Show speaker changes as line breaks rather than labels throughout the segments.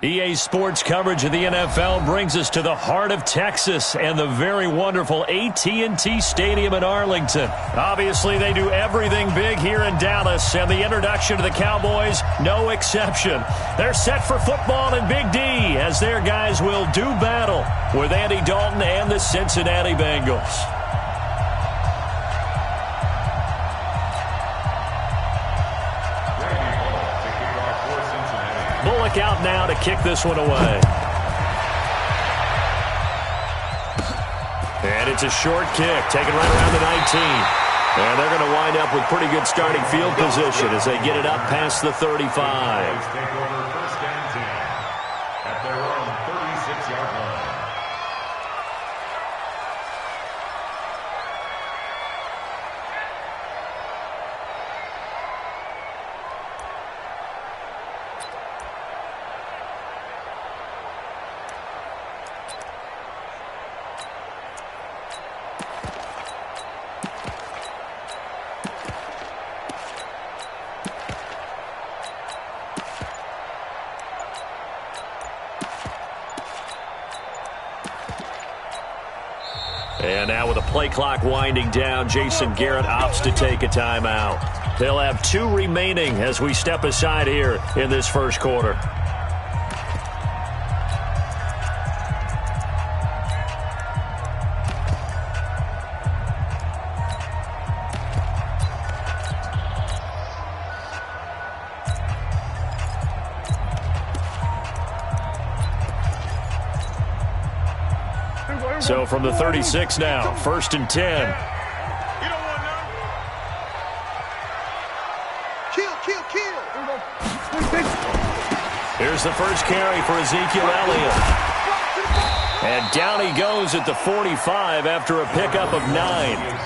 EA Sports coverage of the NFL brings us to the heart of Texas and the very wonderful AT&T Stadium in Arlington. Obviously, they do everything big here in Dallas, and the introduction to the Cowboys, no exception. They're set for football in Big D as their guys will do battle with Andy Dalton and the Cincinnati Bengals. Bullock out now to kick this one away. And it's a short kick, taken right around the 19. And they're going to wind up with pretty good starting field position as they get it up past the 35.
Take over first and 10 at their own 36-yard line.
And now with the play clock winding down, Jason Garrett opts to take a timeout. They'll have 2 remaining as we step aside here in this first quarter. So from the 36 now, first and 10. Here's the first carry for Ezekiel Elliott. And down he goes at the 45 after a pickup of 9.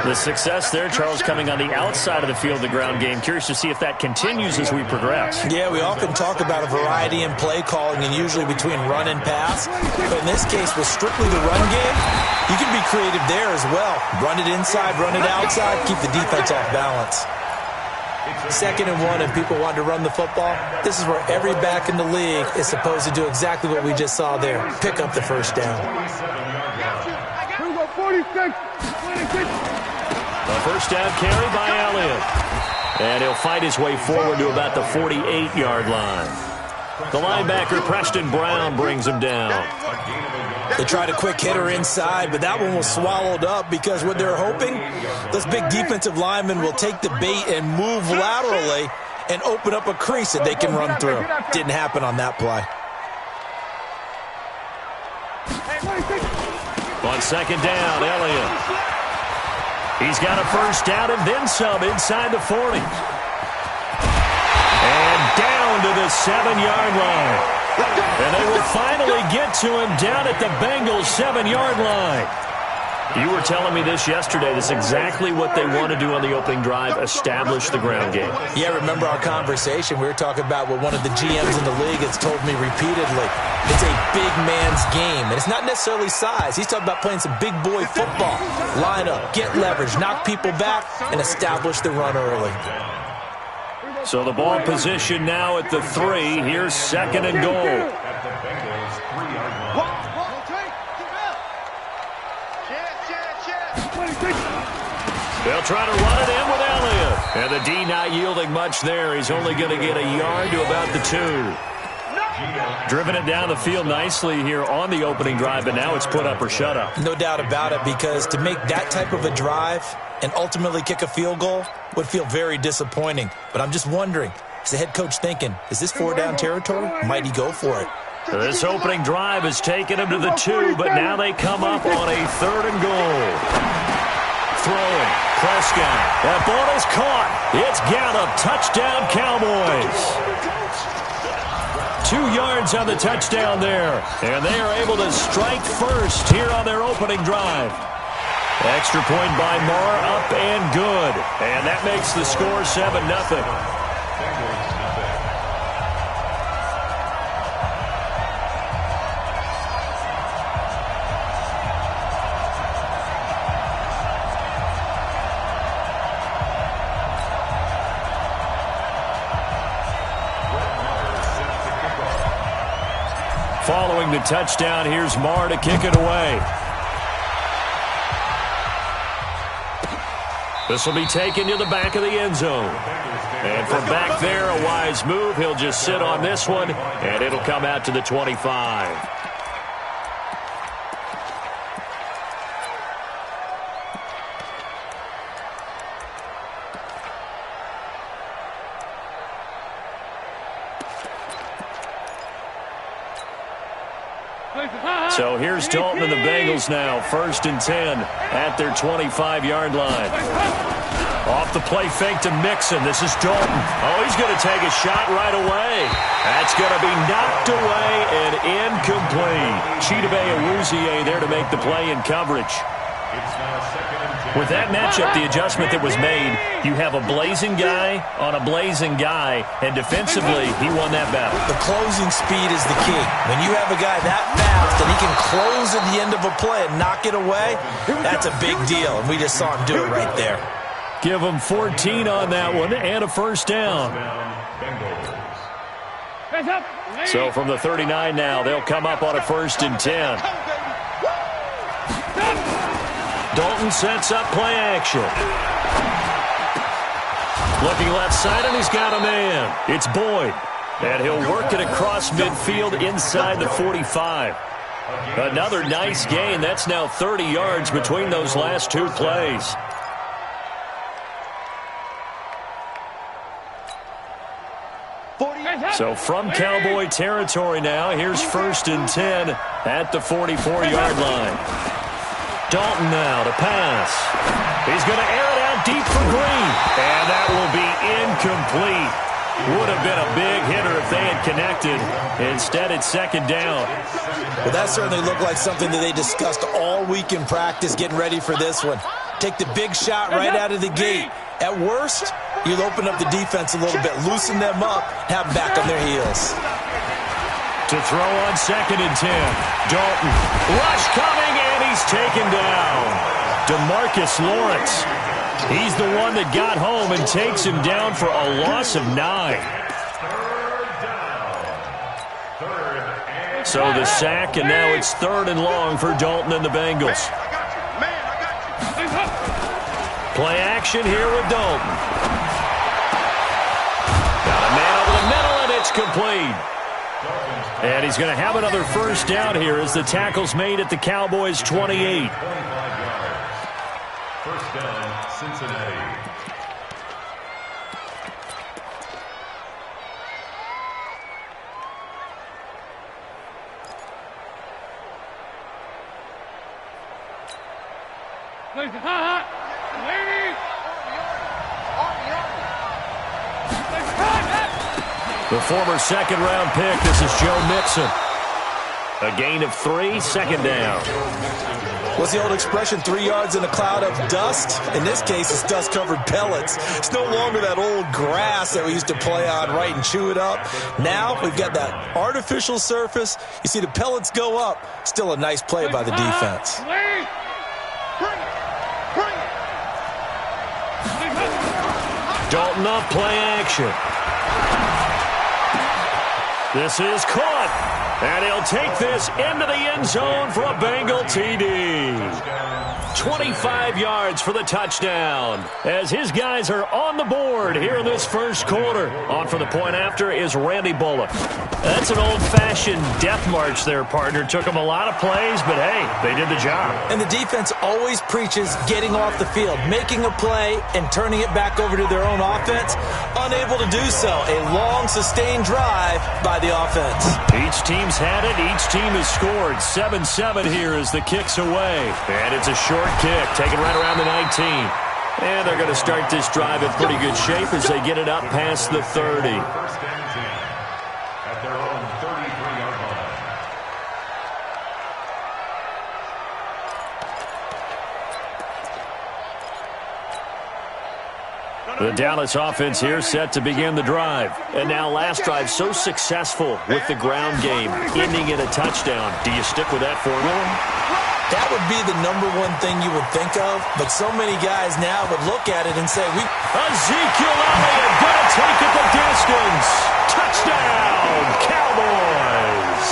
The success there, Charles, coming on the outside of the field, the ground game. Curious to see if that continues as we progress.
Yeah, we often talk about a variety in play calling and usually between run and pass. But in this case, with strictly the run game, you can be creative there as well. Run it inside, run it outside, keep the defense off balance. 2nd and 1 and people want to run the football. This is where every back in the league is supposed to do exactly what we just saw there. Pick up the first down.
A first down carry by Elliott. And he'll fight his way forward to about the 48-yard line. The linebacker, Preston Brown, brings him down.
They tried a quick hitter inside, but that one was swallowed up because what they're hoping, those big defensive linemen will take the bait and move laterally and open up a crease that they can run through. Didn't happen on that play.
On second down, Elliott. He's got a first down and then some inside the 40. And down to the 7-yard line. And they will finally get to him down at the Bengals 7-yard line. You were telling me this yesterday. This is exactly what they want to do on the opening drive, establish the ground game.
Yeah, remember our conversation. We were talking about what one of the GMs in the league has told me repeatedly. It's a big man's game, and it's not necessarily size. He's talking about playing some big boy football. Line up, get leverage, knock people back, and establish the run early.
So the ball position now at the 3. Here's 2nd and goal. They'll try to run it in with Elliott. And the D not yielding much there. He's only going to get a yard to about the 2. Driven it down the field nicely here on the opening drive, but now it's put up or shut up.
No doubt about it, because to make that type of a drive and ultimately kick a field goal would feel very disappointing. But I'm just wondering, is the head coach thinking, is this 4-down territory? Might he go for it?
This opening drive has taken him to the 2, but now they come up on a 3rd and goal. Throwing, Prescott. That ball is caught. It's Gallup. Touchdown, Cowboys. 2 yards on the touchdown there. And they are able to strike first here on their opening drive. Extra point by Marr, up and good. And that makes the score 7-0. Following the touchdown, here's Marr to kick it away. This will be taken to the back of the end zone. And from back there, a wise move. He'll just sit on this one, and it'll come out to the 25. So here's Dalton and the Bengals now, 1st and 10 at their 25-yard line. Off the play fake to Mixon. This is Dalton. Oh, he's going to take a shot right away. That's going to be knocked away and incomplete. Chidobe Awuzie there to make the play in coverage. With that matchup, the adjustment that was made, you have a blazing guy on a blazing guy, and defensively, he won that battle.
The closing speed is the key. When you have a guy that fast and he can close at the end of a play and knock it away, that's a big deal, and we just saw him do it right there.
Give him 14 on that one and a first down. So from the 39 now, they'll come up on a 1st and 10. Dalton sets up play action. Looking left side, and he's got a man. It's Boyd. And he'll work it across midfield inside the 45. Another nice gain. That's now 30 yards between those last two plays. So from Cowboy territory now, here's 1st and 10 at the 44-yard line. Dalton now to pass. He's going to air it out deep for Green. And that will be incomplete. Would have been a big hitter if they had connected. Instead, it's 2nd down.
Well, that certainly looked like something that they discussed all week in practice getting ready for this one. Take the big shot right out of the gate. At worst, you'll open up the defense a little bit, loosen them up, have them back on their heels.
To throw on 2nd and 10. Dalton. Rush coming, and he's taken down. DeMarcus Lawrence. He's the one that got home and takes him down for a loss of 9. So the sack, and now it's 3rd and long for Dalton and the Bengals. Play action here with Dalton. Got a man over the middle, and it's complete. And he's going to have another first down here as the tackle's made at the Cowboys' 28.
First down, Cincinnati.
The former 2nd-round pick, this is Joe Mixon. A gain of 3, 2nd down.
What's the old expression, 3 yards in a cloud of dust? In this case, it's dust-covered pellets. It's no longer that old grass that we used to play on, right, and chew it up. Now we've got that artificial surface. You see the pellets go up. Still a nice play by the defense.
Dalton up, play action. This is caught, and he'll take this into the end zone for a Bengal TD. 25 yards for the touchdown as his guys are on the board here in this first quarter. On for the point after is Randy Bullock. That's an old-fashioned death march there, partner. Took them a lot of plays, but hey, they did the job.
And the defense always preaches getting off the field, making a play, and turning it back over to their own offense. Unable to do so. A long, sustained drive by the offense.
Each team's had it. Each team has scored. 7-7 here as the kick's away. And it's a short kick, taken right around the 19. And they're going to start this drive in pretty good shape as they get it up past the 30.
First and 10 at their own 33-yard line.
The Dallas offense here set to begin the drive. And now last drive so successful with the ground game, ending in a touchdown. Do you stick with that formula?
That would be the number one thing you would think of, but so many guys now would look at it and say,
Ezekiel Elliott going to take it the distance. Touchdown, Cowboys.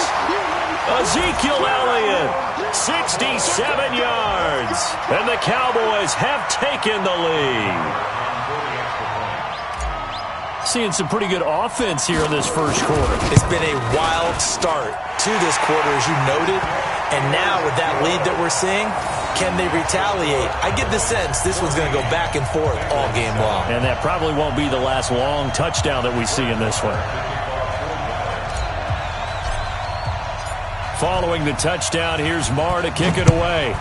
67 yards. And the Cowboys have taken the lead. Seeing some pretty good offense here in this first quarter.
It's been a wild start to this quarter, as you noted. And now with that lead that we're seeing, can they retaliate? I get the sense this one's going to go back and forth all game long.
And that probably won't be the last long touchdown that we see in this one. Following the touchdown, here's Marr to kick it away.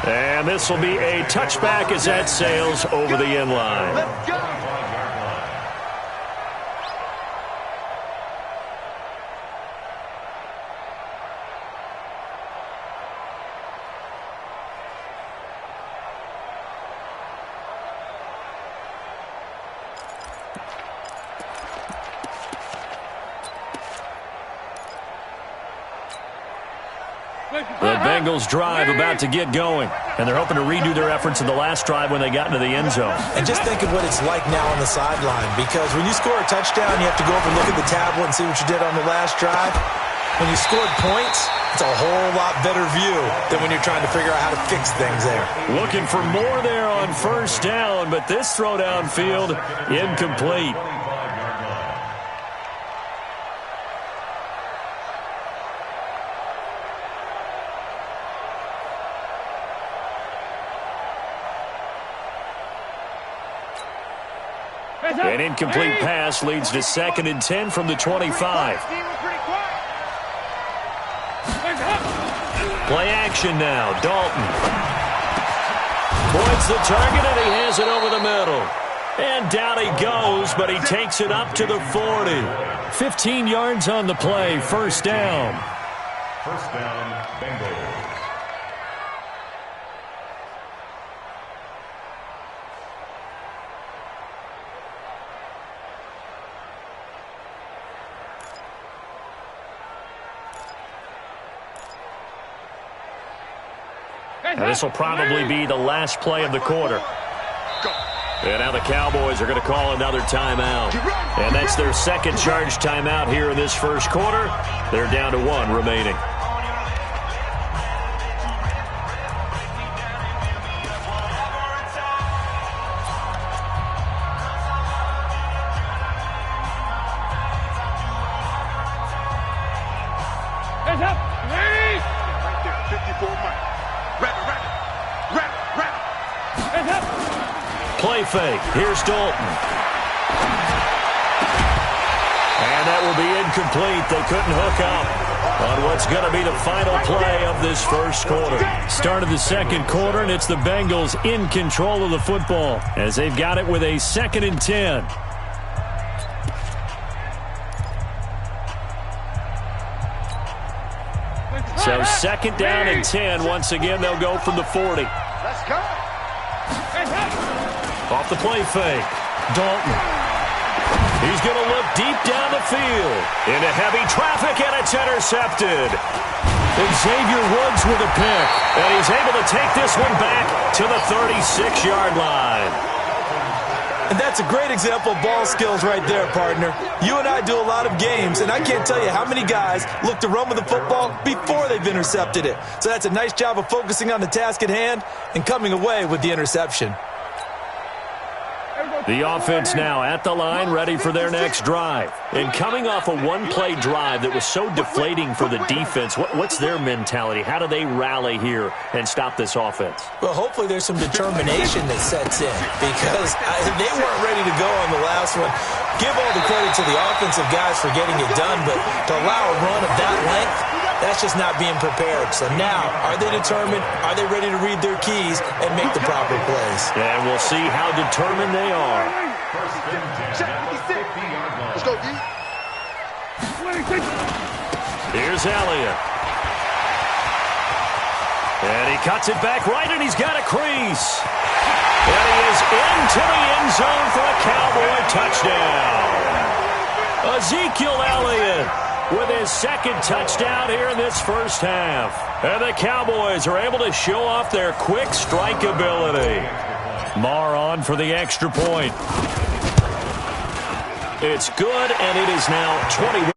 And this will be a touchback as that sails over the end line.
Let's go.
The Bengals drive about to get going, and they're hoping to redo their efforts in the last drive when they got into the end zone.
And just think of what it's like now on the sideline, because when you score a touchdown, you have to go over and look at the tablet and see what you did on the last drive. When you scored points, it's a whole lot better view than when you're trying to figure out how to fix things there.
Looking for more there on first down, but this throw downfield incomplete. An incomplete pass leads to 2nd and 10 from the 25. Play action now. Dalton points the target, and he has it over the middle. And down he goes, but he takes it up to the 40. 15 yards on the play. First down.
First down, Bengals.
Now this will probably be the last play of the quarter. And now the Cowboys are going to call another timeout. And that's their second charge timeout here in this first quarter. They're down to 1 remaining.
Hands up! Right there, 54 Mike.
Play fake. Here's Dalton. And that will be incomplete. They couldn't hook up on what's going to be the final play of this first quarter. Start of the second quarter, and it's the Bengals in control of the football as they've got it with a 2nd and 10. So 2nd down and 10. Once again, they'll go from the 40.
Let's go.
Off the play fake. Dalton. He's going to look deep down the field. Into heavy traffic, and it's intercepted. And Xavier Woods with a pick. And he's able to take this one back to the 36-yard line.
And that's a great example of ball skills right there, partner. You and I do a lot of games, and I can't tell you how many guys look to run with the football before they've intercepted it. So that's a nice job of focusing on the task at hand and coming away with the interception.
The offense now at the line, ready for their next drive. And coming off a one-play drive that was so deflating for the defense, what's their mentality? How do they rally here and stop this offense?
Well, hopefully there's some determination that sets in, because they weren't ready to go on the last one. Give all the credit to the offensive guys for getting it done, but to allow a run of that length, that's just not being prepared. So now, are they determined? Are they ready to read their keys and make the proper plays?
And we'll see how determined they are.
Let's go, D.
Here's Elliott. And he cuts it back right, and he's got a crease. And he is into the end zone for a Cowboy touchdown. Ezekiel Elliott with his 2nd touchdown here in this first half. And the Cowboys are able to show off their quick strike ability. Marr on for the extra point. It's good, and it is now 21.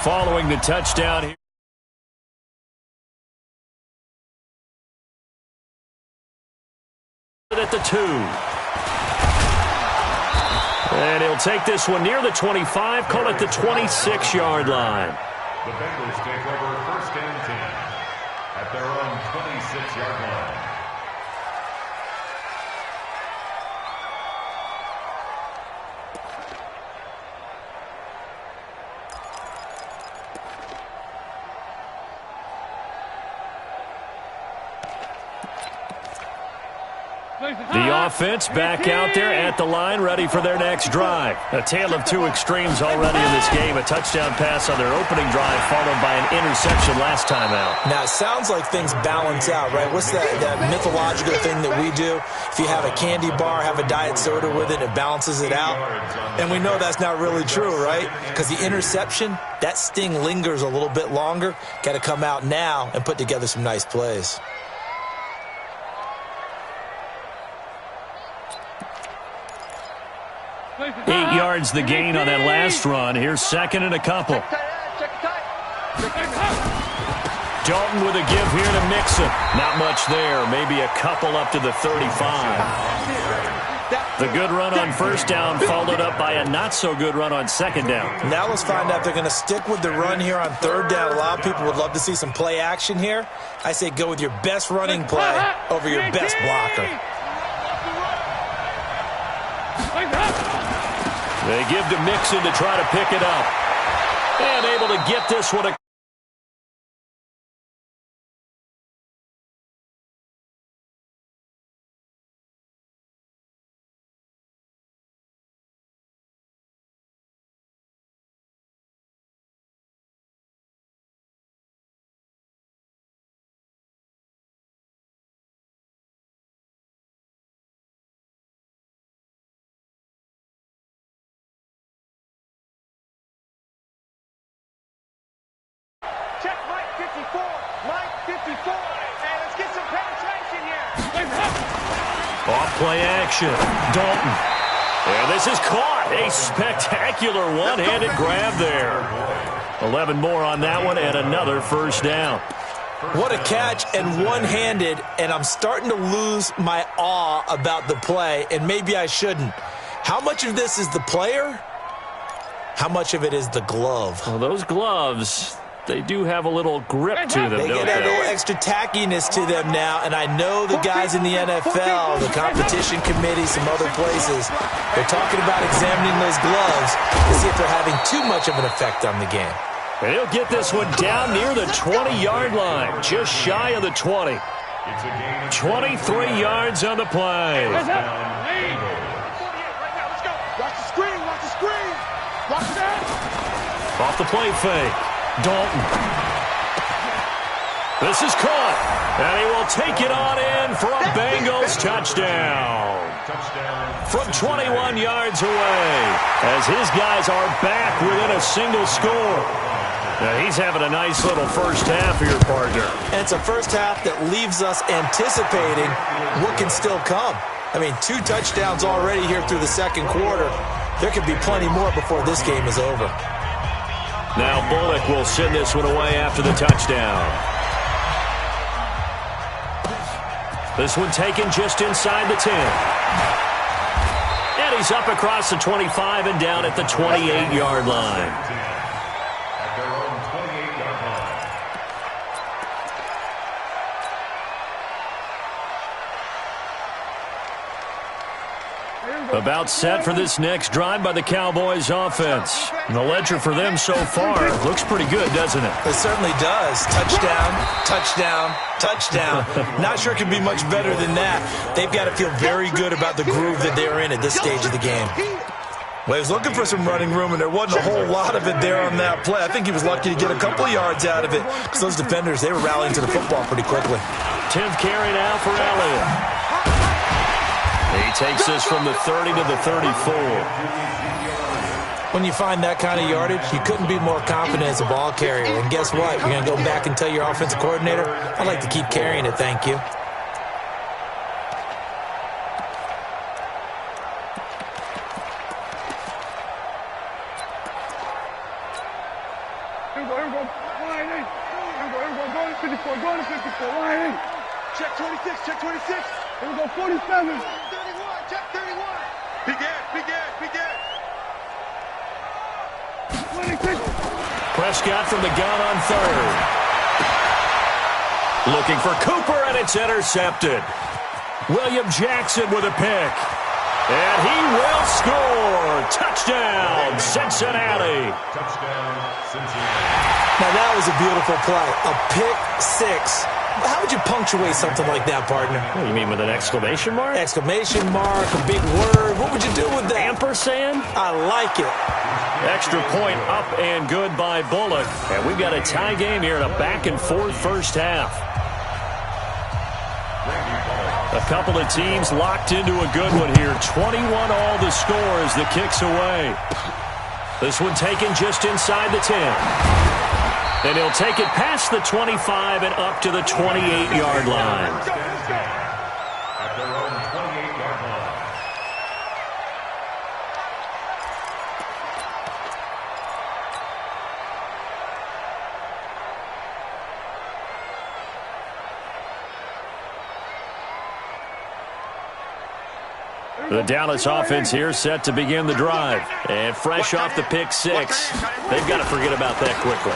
following the touchdown here. At the 2. And he'll take this one near the 25, call it the 26-yard line.
The Bengals take over 1st and 10 at their own 26-yard line.
The offense back out there at the line, ready for their next drive. A tale of two extremes already in this game. A touchdown pass on their opening drive, followed by an interception last time out.
Now, it sounds like things balance out, right? What's that mythological thing that we do? If you have a candy bar, have a diet soda with it, it balances it out. And we know that's not really true, right? Because the interception, that sting lingers a little bit longer. Got to come out now and put together some nice plays.
8 yards the gain on that last run. Here's 2nd and a couple. Dalton with a give here to Mixon. Not much there. Maybe a couple up to the 35. The good run on 1st down followed up by a not-so-good run on 2nd down.
Now let's find out if they're going to stick with the run here on 3rd down. A lot of people would love to see some play action here. I say go with your best running play over your best blocker.
They give to Mixon to try to pick it up. And able to get this one.
Check Mike 54. Mike 54. And let's get some penetration here.
Off play action. Dalton. And this is caught. A spectacular one-handed grab there. 11 more on that one and another 1st down.
What a catch and one-handed, and I'm starting to lose my awe about the play, and maybe I shouldn't. How much of this is the player? How much of it is the glove?
Well, those gloves, they do have a little grip to them,
They
don't
get a
they?
little extra tackiness to them now, and I know the guys in the NFL, the competition committee, some other places, they're talking about examining those gloves to see if they're having too much of an effect on the game.
And he'll get this one down near the 20-yard line, just shy of the 20. 23 yards on the play.
Watch the screen. Watch the screen. Watch that.
Off the play fake. Dalton. This is caught. And he will take it on in for a Bengals touchdown. From 21 yards away, as his guys are back within a single score. Now he's having a nice little first half here, partner.
And it's a first half that leaves us anticipating what can still come. I mean, 2 touchdowns already here through the 2nd quarter. There could be plenty more before this game is over.
Now Bullock will send this one away after the touchdown. This one taken just inside the 10. And he's up across the 25 and down at the 28-yard line.
At their own 28-yard line.
About set for this next drive by the Cowboys offense. And the ledger for them so far looks pretty good, doesn't it?
It certainly does. Touchdown, touchdown, touchdown. Not sure it can be much better than that. They've got to feel very good about the groove that they're in at this stage of the game. Well, he was looking for some running room, and there wasn't a whole lot of it there on that play. I think he was lucky to get a couple of yards out of it because those defenders, they were rallying to the football pretty quickly.
10th carry now for Elliott. He takes this from the 30 to the 34.
When you find that kind of yardage, you couldn't be more confident as a ball carrier. And guess what? You're going to go back and tell your offensive coordinator, I'd like to keep carrying it, thank you.
54, go to 54, line in. Check 26, check 26. Here we go, 47. 31, check 31. Begin. 26.
Prescott from the gun on third. Looking for Cooper, and it's intercepted. William Jackson with a pick. And he will score. Touchdown, Cincinnati.
Touchdown, Cincinnati.
Now, that was a beautiful play. A pick six. How would you punctuate something like that, partner?
What, you mean with an exclamation mark?
Exclamation mark, a big word. What would you do with that?
Ampersand?
I like it.
Extra point up and good by Bullock. And we've got a tie game here in a back-and-forth first half. A couple of teams locked into a good one here. 21 all the score as the kick's away. This one taken just inside the 10. And he'll take it past the 25 and up to the 28-yard line.
At their own 28-yard line.
The Dallas offense here set to begin the drive. And fresh off the pick six, they've got to forget about that quickly.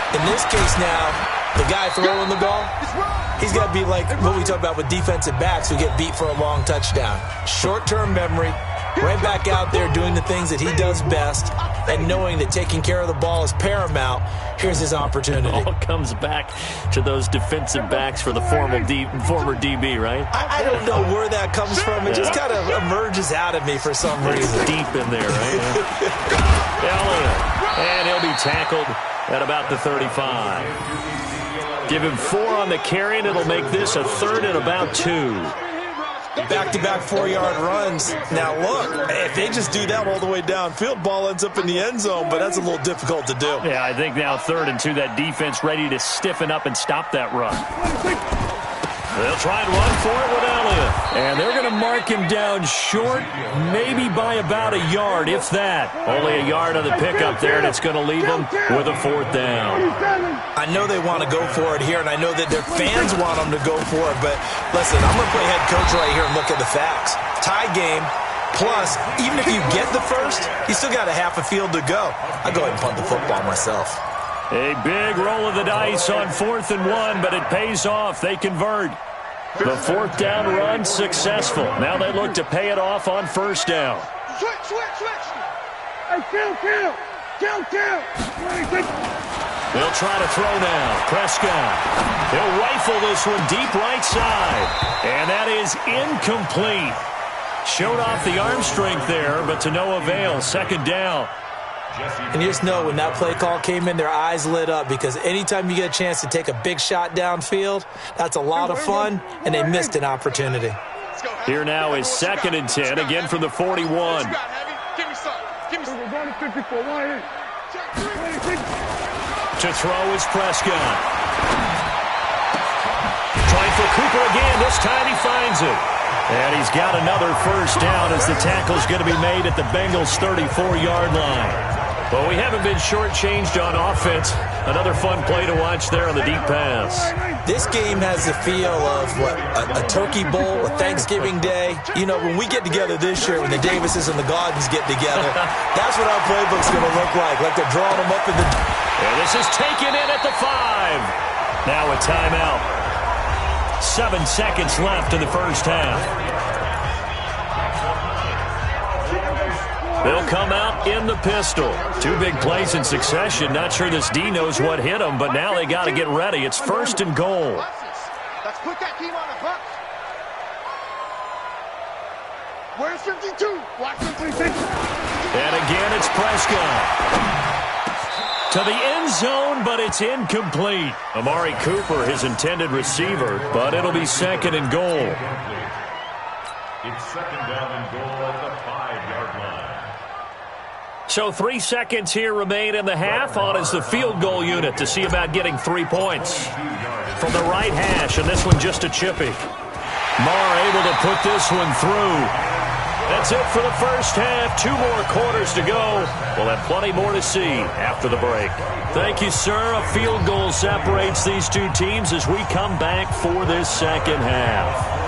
In this case now, the guy throwing the ball, he's got to be like what we talk about with defensive backs who get beat for a long touchdown. Short-term memory, right back out there doing the things that he does best, and knowing that taking care of the ball is paramount. Here's his opportunity.
It all comes back to those defensive backs for the former DB, right?
I don't know where that comes from. It just kind of emerges out of me for some reason.
Deep in there, right? Elliott. And he'll be tackled at about the 35. Give him 4 on the carry, and it'll make this a third and about 2.
Back-to-back 4-yard runs. Now, look, if they just do that all the way downfield, ball ends up in the end zone, but that's a little difficult to do.
Yeah, I think now 3rd and 2, that defense ready to stiffen up and stop that run. They'll try and run for it with Elliott. And they're going to mark him down short, maybe by about a yard, if that. Only a yard on the pickup there, and it's going to leave them with a 4th down.
I know they want to go for it here, and I know that their fans want them to go for it, but listen, I'm going to play head coach right here and look at the facts. Tie game, plus, even if you get the first, you still got a half a field to go. I'll go ahead and punt the football myself.
A big roll of the dice on 4th and 1, but it pays off. They convert. The 4th down run successful. Now they look to pay it off on 1st down.
Switch. Hey, kill.
They'll try to throw now. Prescott. He'll rifle this one deep right side. And that is incomplete. Showed off the arm strength there, but to no avail. 2nd down.
And you just know when that play call came in, their eyes lit up, because anytime you get a chance to take a big shot downfield, that's a lot of fun, and they missed an opportunity.
Here now is 2nd and 10, again from the 41.
Give me some.
To throw is Prescott. Trying for Cooper again. This time he finds it. And he's got another 1st down as the tackle's going to be made at the Bengals' 34-yard line. Well, we haven't been shortchanged on offense. Another fun play to watch there on the deep pass.
This game has the feel of, a turkey bowl, a Thanksgiving day. You know, when we get together this year, when the Davises and the Gaudens get together, that's what our playbook's going to look like they're drawing them up in the...
And this is taken in at the 5. Now a timeout. 7 seconds left in the first half. They'll come out in the pistol. 2 big plays in succession. Not sure this D knows what hit them, but now they got to get ready. It's 1st and goal.
Let's put that team on the hook. Where's 52? Watch 56.
And again, it's Prescott. To the end zone, but it's incomplete. Amari Cooper, his intended receiver, but it'll be 2nd and goal.
It's 2nd down and goal at the 5-yard line.
So 3 seconds here remain in the half. On is the field goal unit to see about getting 3 points. From the right hash, and this one just a chippy. Marr able to put this one through. That's it for the first half. 2 more quarters to go. We'll have plenty more to see after the break. Thank you, sir. A field goal separates these two teams as we come back for this second half.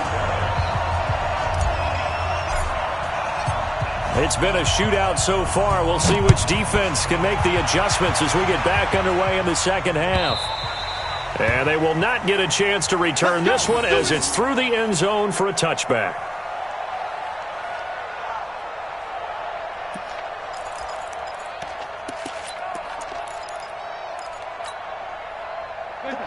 It's been a shootout so far. We'll see which defense can make the adjustments as we get back underway in the second half. And they will not get a chance to return this one as it's through the end zone for a touchback.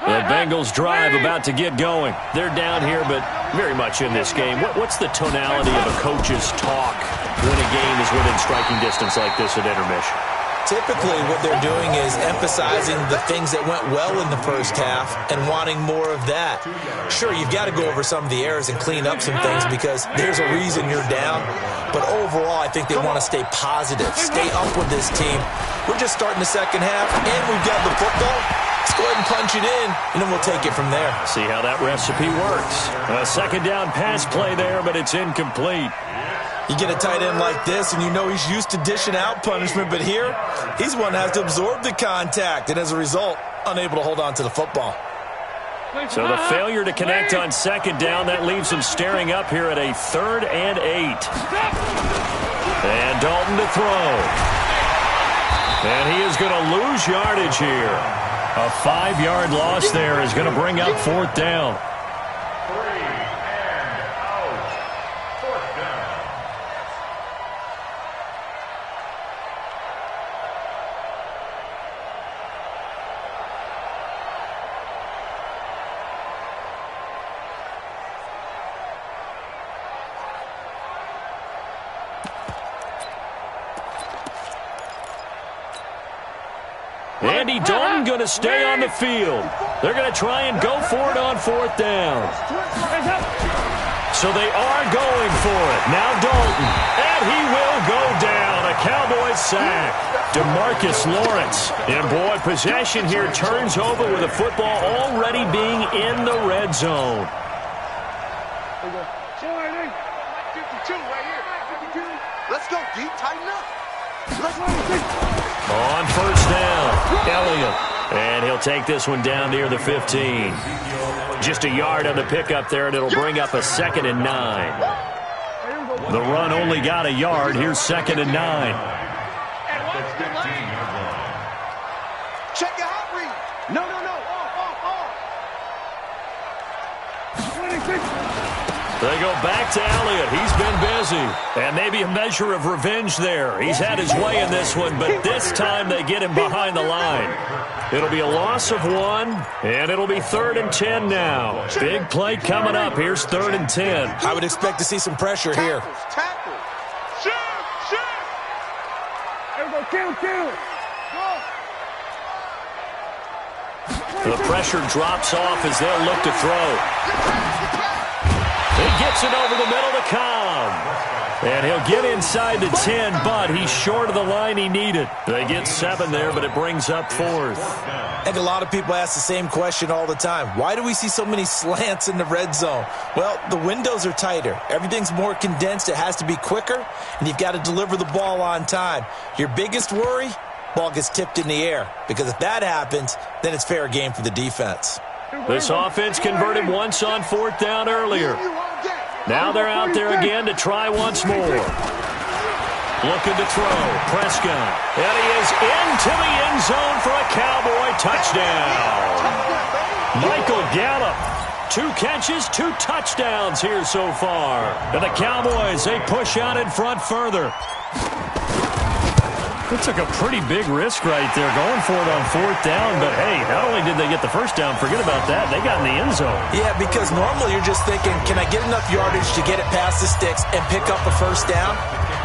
The Bengals drive about to get going. They're down here, but very much in this game. What's the tonality of a coach's talk when a game is within striking distance like this at intermission?
Typically, what they're doing is emphasizing the things that went well in the first half and wanting more of that. Sure, you've got to go over some of the errors and clean up some things because there's a reason you're down. But overall, I think they want to stay positive, stay up with this team. We're just starting the second half, and we've got the football. Let's go ahead and punch it in, and then we'll take it from there.
See how that recipe works. A second down pass play there, but it's incomplete.
You get a tight end like this, and you know he's used to dishing out punishment, but here, he's one that has to absorb the contact, and as a result, unable to hold on to the football.
So the failure to connect on second down, that leaves him staring up here at a 3rd and 8. And Dalton to throw. And he is going to lose yardage here. A 5-yard loss there is going to bring up 4th down.
3 and out. 4th down.
Andy Dalton going to stay on the field. They're going to try and go for it on 4th down. So they are going for it. Now Dalton. And he will go down. A Cowboys sack. DeMarcus Lawrence. And boy, possession here turns over with the football already being in the red zone.
Let's go, D. Tighten up. Let's go.
On 1st down, Elliott. And he'll take this one down near the 15. Just a yard on the pickup there, and it'll bring up a 2nd and 9. The run only got a yard. Here's 2nd and 9.
At the 15-yard line.
Check your hot read. No.
They go back to Elliott. He's been busy. And maybe a measure of revenge there. He's had his way in this one, but this time they get him behind the line. It'll be a loss of 1, and it'll be 3rd and 10 now. Big play coming up. Here's 3rd and 10.
I would expect to see some pressure here.
Tackle. Shoot. Everybody kill.
The pressure drops off as they'll look to throw. He gets it over the middle to Cobb. And he'll get inside the 10, but he's short of the line he needed. They get 7 there, but it brings up 4th.
And a lot of people ask the same question all the time. Why do we see so many slants in the red zone? Well, the windows are tighter. Everything's more condensed. It has to be quicker, and you've got to deliver the ball on time. Your biggest worry? Ball gets tipped in the air. Because if that happens, then it's fair game for the defense.
This offense converted once on 4th down earlier. Now they're out there again to try once more. Looking to throw. Prescott. And he is into the end zone for a Cowboy touchdown. Michael Gallup. 2 catches, 2 touchdowns here so far. And the Cowboys, they push out in front further. It took a pretty big risk right there going for it on 4th down, but hey, not only did they get the first down, forget about that, they got in the end zone.
Yeah, because normally you're just thinking, can I get enough yardage to get it past the sticks and pick up a first down?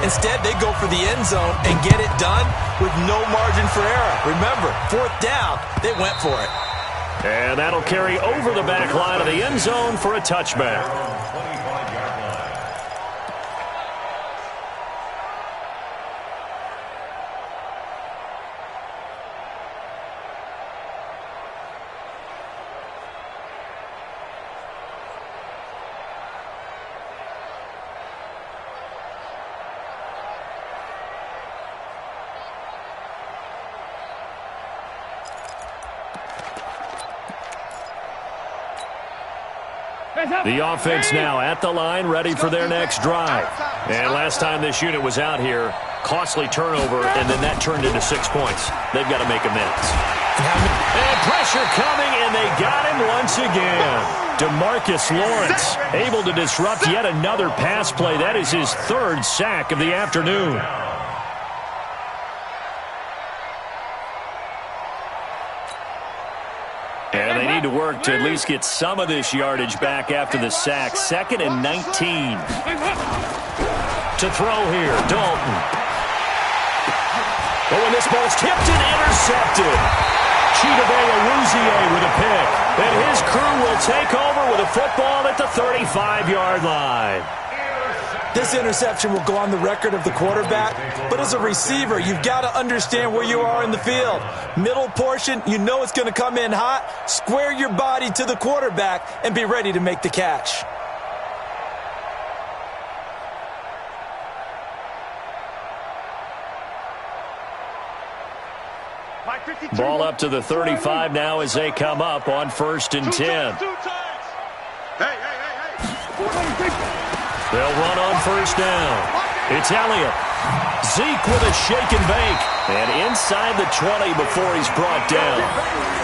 Instead, they go for the end zone and get it done with no margin for error. Remember, 4th down, they went for it.
And that'll carry over the back line of the end zone for a touchback.
25-yard line.
The offense now at the line, ready for their next drive. And last time this unit was out here, costly turnover, and then that turned into 6 points. They've got to make amends. And pressure coming, and they got him once again. DeMarcus Lawrence able to disrupt yet another pass play. That is his third sack of the afternoon. And they need to work to at least get some of this yardage back after the sack. 2nd and 19. To throw here, Dalton. Oh, and this ball's tipped and intercepted. Chidobe with a pick. And his crew will take over with a football at the 35-yard line.
This interception will go on the record of the quarterback, but as a receiver, you've got to understand where you are in the field. Middle portion, you know it's going to come in hot. Square your body to the quarterback and be ready to make the catch.
Ball up to the 35 now as they come up on 1st and 10. They'll run on 1st down. It's Elliott. Zeke with a shake and bake. And inside the 20 before he's brought down.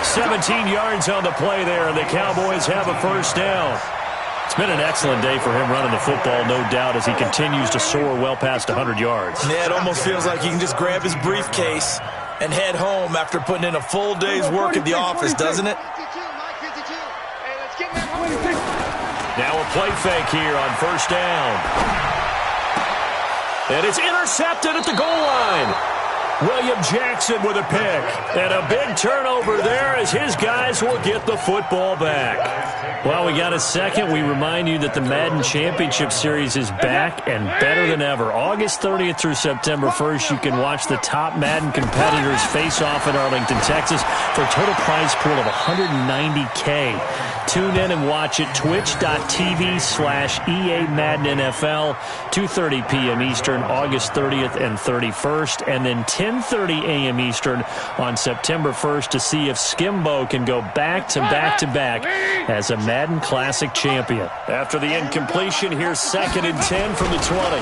17 yards on the play there, and the Cowboys have a 1st down. It's been an excellent day for him running the football, no doubt, as he continues to soar well past 100 yards.
Yeah, it almost feels like he can just grab his briefcase and head home after putting in a full day's work at the office, doesn't it?
Now a play fake here on 1st down. And it's intercepted at the goal line. William Jackson with a pick. And a big turnover there as his guys will get the football back. Well, we got a second. We remind you that the Madden Championship Series is back and better than ever. August 30th through September 1st, you can watch the top Madden competitors face off in Arlington, Texas for a total prize pool of $190K. Tune in and watch it. Twitch.tv/EA Madden NFL, 2:30 p.m. Eastern, August 30th and 31st, and then 10:30 a.m. Eastern on September 1st to see if Skimbo can go back-to-back-to-back as a Madden Classic champion. After the incompletion, here's 2nd and 10 from the 20.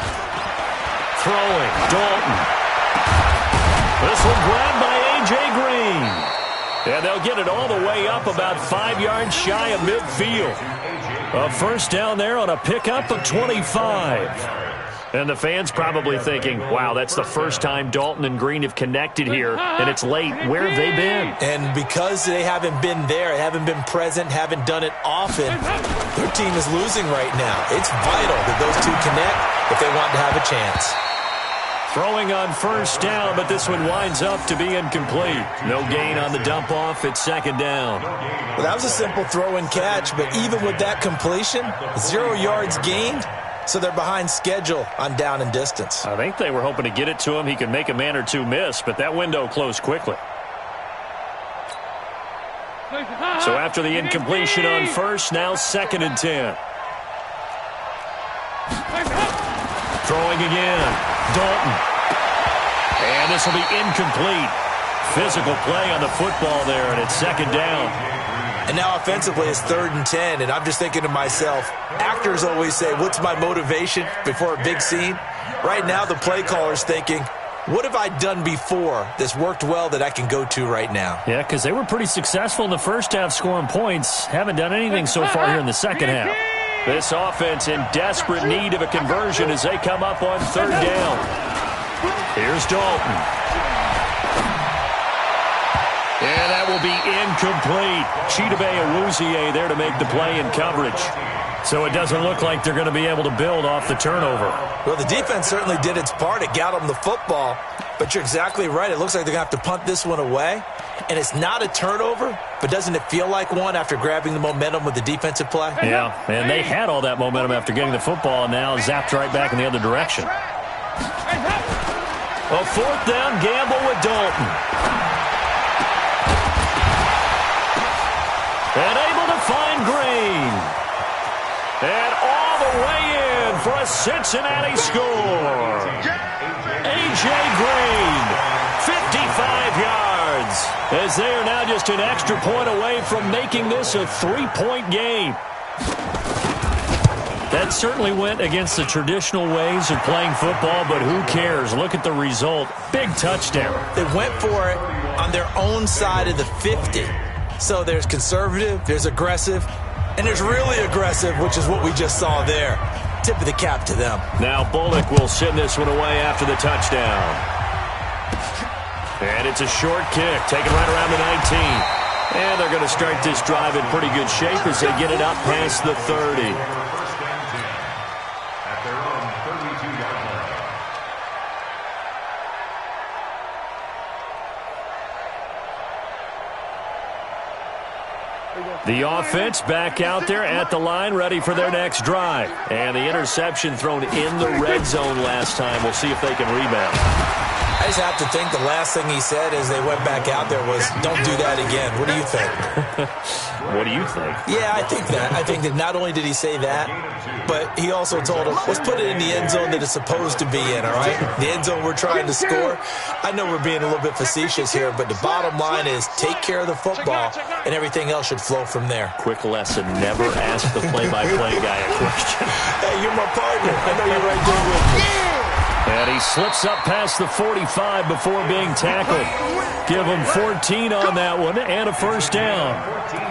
Throwing, Dalton. This one grabbed by A.J. Green. And they'll get it all the way up about 5 yards shy of midfield. A 1st down there on a pickup of 25. And the fans probably thinking, wow, that's the first time Dalton and Green have connected here, and it's late. Where have they been?
And because they haven't been there, haven't been present, haven't done it often, their team is losing right now. It's vital that those two connect if they want to have a chance.
Throwing on 1st down, but this one winds up to be incomplete. No gain on the dump off. It's 2nd down.
Well, that was a simple throw and catch, but even with that completion, 0 yards gained, so they're behind schedule on down and distance.
I think they were hoping to get it to him. He could make a man or two miss, but that window closed quickly. So after the incompletion on 1st, now 2nd and 10. Throwing again. Dalton. And this will be incomplete. Physical play on the football there, and it's 2nd down.
And now offensively it's 3rd and 10, and I'm just thinking to myself, actors always say, what's my motivation before a big scene? Right now the play caller's thinking, what have I done before that's worked well that I can go to right now?
Yeah, because they were pretty successful in the first half scoring points. Haven't done anything so far here in the second half. This offense in desperate need of a conversion as they come up on 3rd down. Here's Dalton. And that will be incomplete. Chidobe there to make the play in coverage. So it doesn't look like they're going to be able to build off the turnover.
Well, the defense certainly did its part. It got them the football. But you're exactly right. It looks like they're going to have to punt this one away. And it's not a turnover, but doesn't it feel like one after grabbing the momentum with the defensive play?
Yeah, and they had all that momentum after getting the football and now zapped right back in the other direction. A 4th down gamble with Dalton. And able to find Green. And all the way in for a Cincinnati score. A.J. Green, 55 yards. As they are now just an extra point away from making this a 3-point game. That certainly went against the traditional ways of playing football, but who cares? Look at the result. Big touchdown.
They went for it on their own side of the 50. So there's conservative, there's aggressive, and there's really aggressive, which is what we just saw there. Tip of the cap to them.
Now Bullock will send this one away after the touchdown. And it's a short kick, taken right around the 19. And they're going to start this drive in pretty good shape as they get it up past the 30.
First and 10 at their own 32-yard line.
The offense back out there at the line, ready for their next drive. And the interception thrown in the red zone last time. We'll see if they can rebound.
I just have to think the last thing he said as they went back out there was, don't do that again. What do you think?
What do you think?
Yeah, I think that. I think that not only did he say that, but he also told him, let's put it in the end zone that it's supposed to be in, all right? The end zone we're trying to score. I know we're being a little bit facetious here, but the bottom line is take care of the football, and everything else should flow from there.
Quick lesson, never ask the play-by-play guy a question.
Hey, you're my partner. I know you're right there with me.
And he slips up past the 45 before being tackled. Give him 14 on that one and a first down.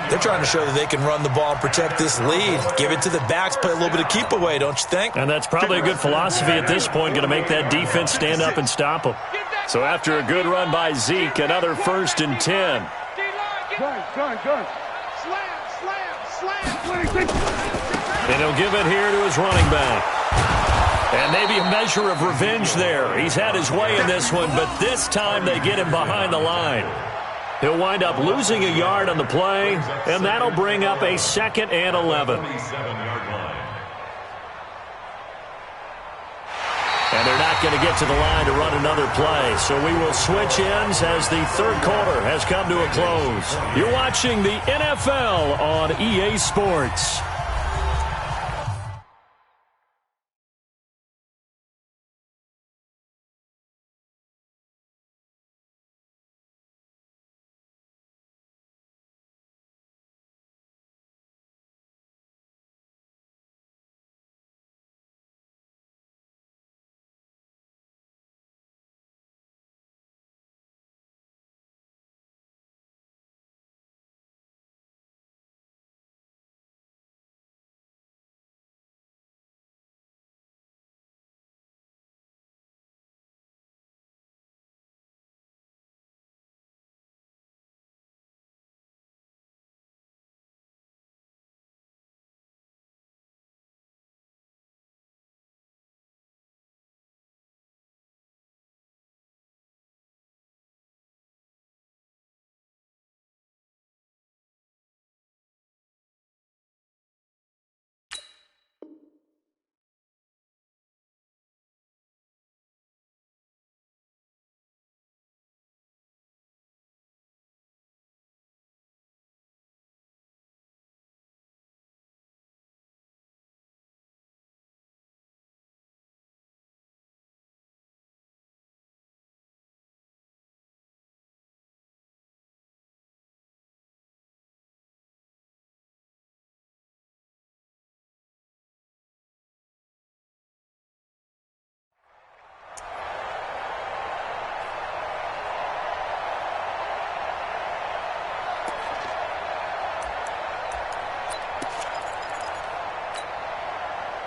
They're trying to show that they can run the ball and protect this lead. Give it to the backs, play a little bit of keep away, don't you think?
And that's probably a good philosophy at this point, going to make that defense stand up and stop them. So after a good run by Zeke, another 1st and 10.
Gun. Slam.
And he'll give it here to his running back. And maybe a measure of revenge there. He's had his way in this one, but this time they get him behind the line. He'll wind up losing a yard on the play, and that'll bring up a 2nd and 11.
27-yard line.
And they're not going to get to the line to run another play. So we will switch ends as the third quarter has come to a close. You're watching the NFL on EA Sports.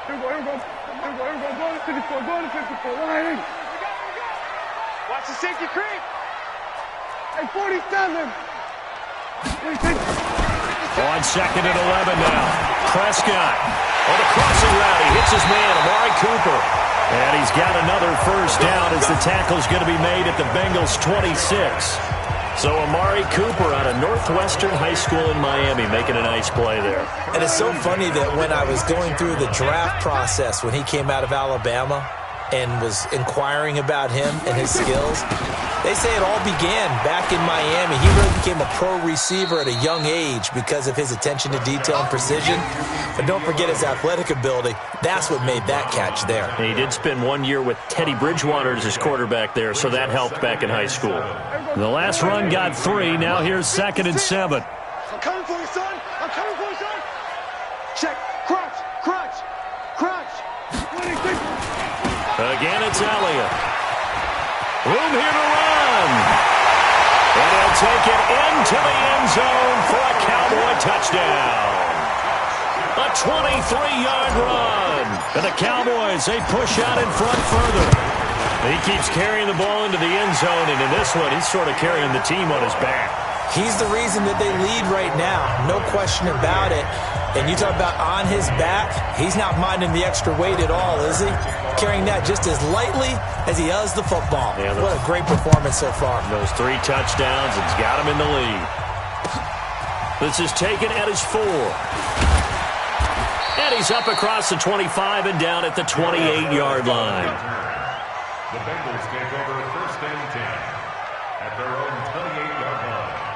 Here we go. Go to 54. Line. Watch the safety creep. Hey, 47.
On 2nd and 11 now. Prescott on the crossing route. He hits his man, Amari Cooper. And he's got another first down as the tackle's going to be made at the Bengals' 26. So Amari Cooper out of Northwestern High School in Miami making a nice play there.
And it's so funny that when I was going through the draft process when he came out of Alabama and was inquiring about him and his skills, they say it all began back in Miami. He really became a pro receiver at a young age because of his attention to detail and precision. But don't forget his athletic ability. That's what made that catch there.
And he did spend 1 year with Teddy Bridgewater as his quarterback there, so that helped back in high school. The last run got 3. Now here's 2nd and 7.
I'm coming for you, son. I'm coming for you, son. Check. Crunch.
It's Elliott. Room here to run. And he'll take it into the end zone for a Cowboy touchdown. A 23-yard run. And the Cowboys, they push out in front further. He keeps carrying the ball into the end zone, and in this one, he's sort of carrying the team on his back.
He's the reason that they lead right now. No question about it. And you talk about on his back, he's not minding the extra weight at all, is he? Carrying that just as lightly as he does the football. Yeah, what a great performance so far.
Those 3 touchdowns, it's got him in the lead. This is taken at his 4. And he's up across the 25 and down at the 28-yard line.
The Bengals take over 1st and 10 at their own 28-yard line.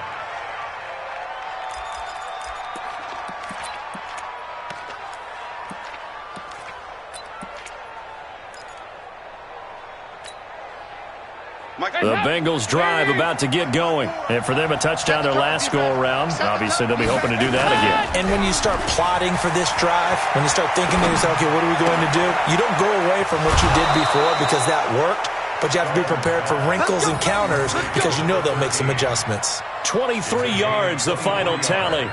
The Bengals drive about to get going. And for them, a touchdown their last go-around. Obviously, they'll be hoping to do that again.
And when you start plotting for this drive, when you start thinking to yourself, okay, what are we going to do? You don't go away from what you did before because that worked. But you have to be prepared for wrinkles and counters because you know they'll make some adjustments.
23 yards, the final tally.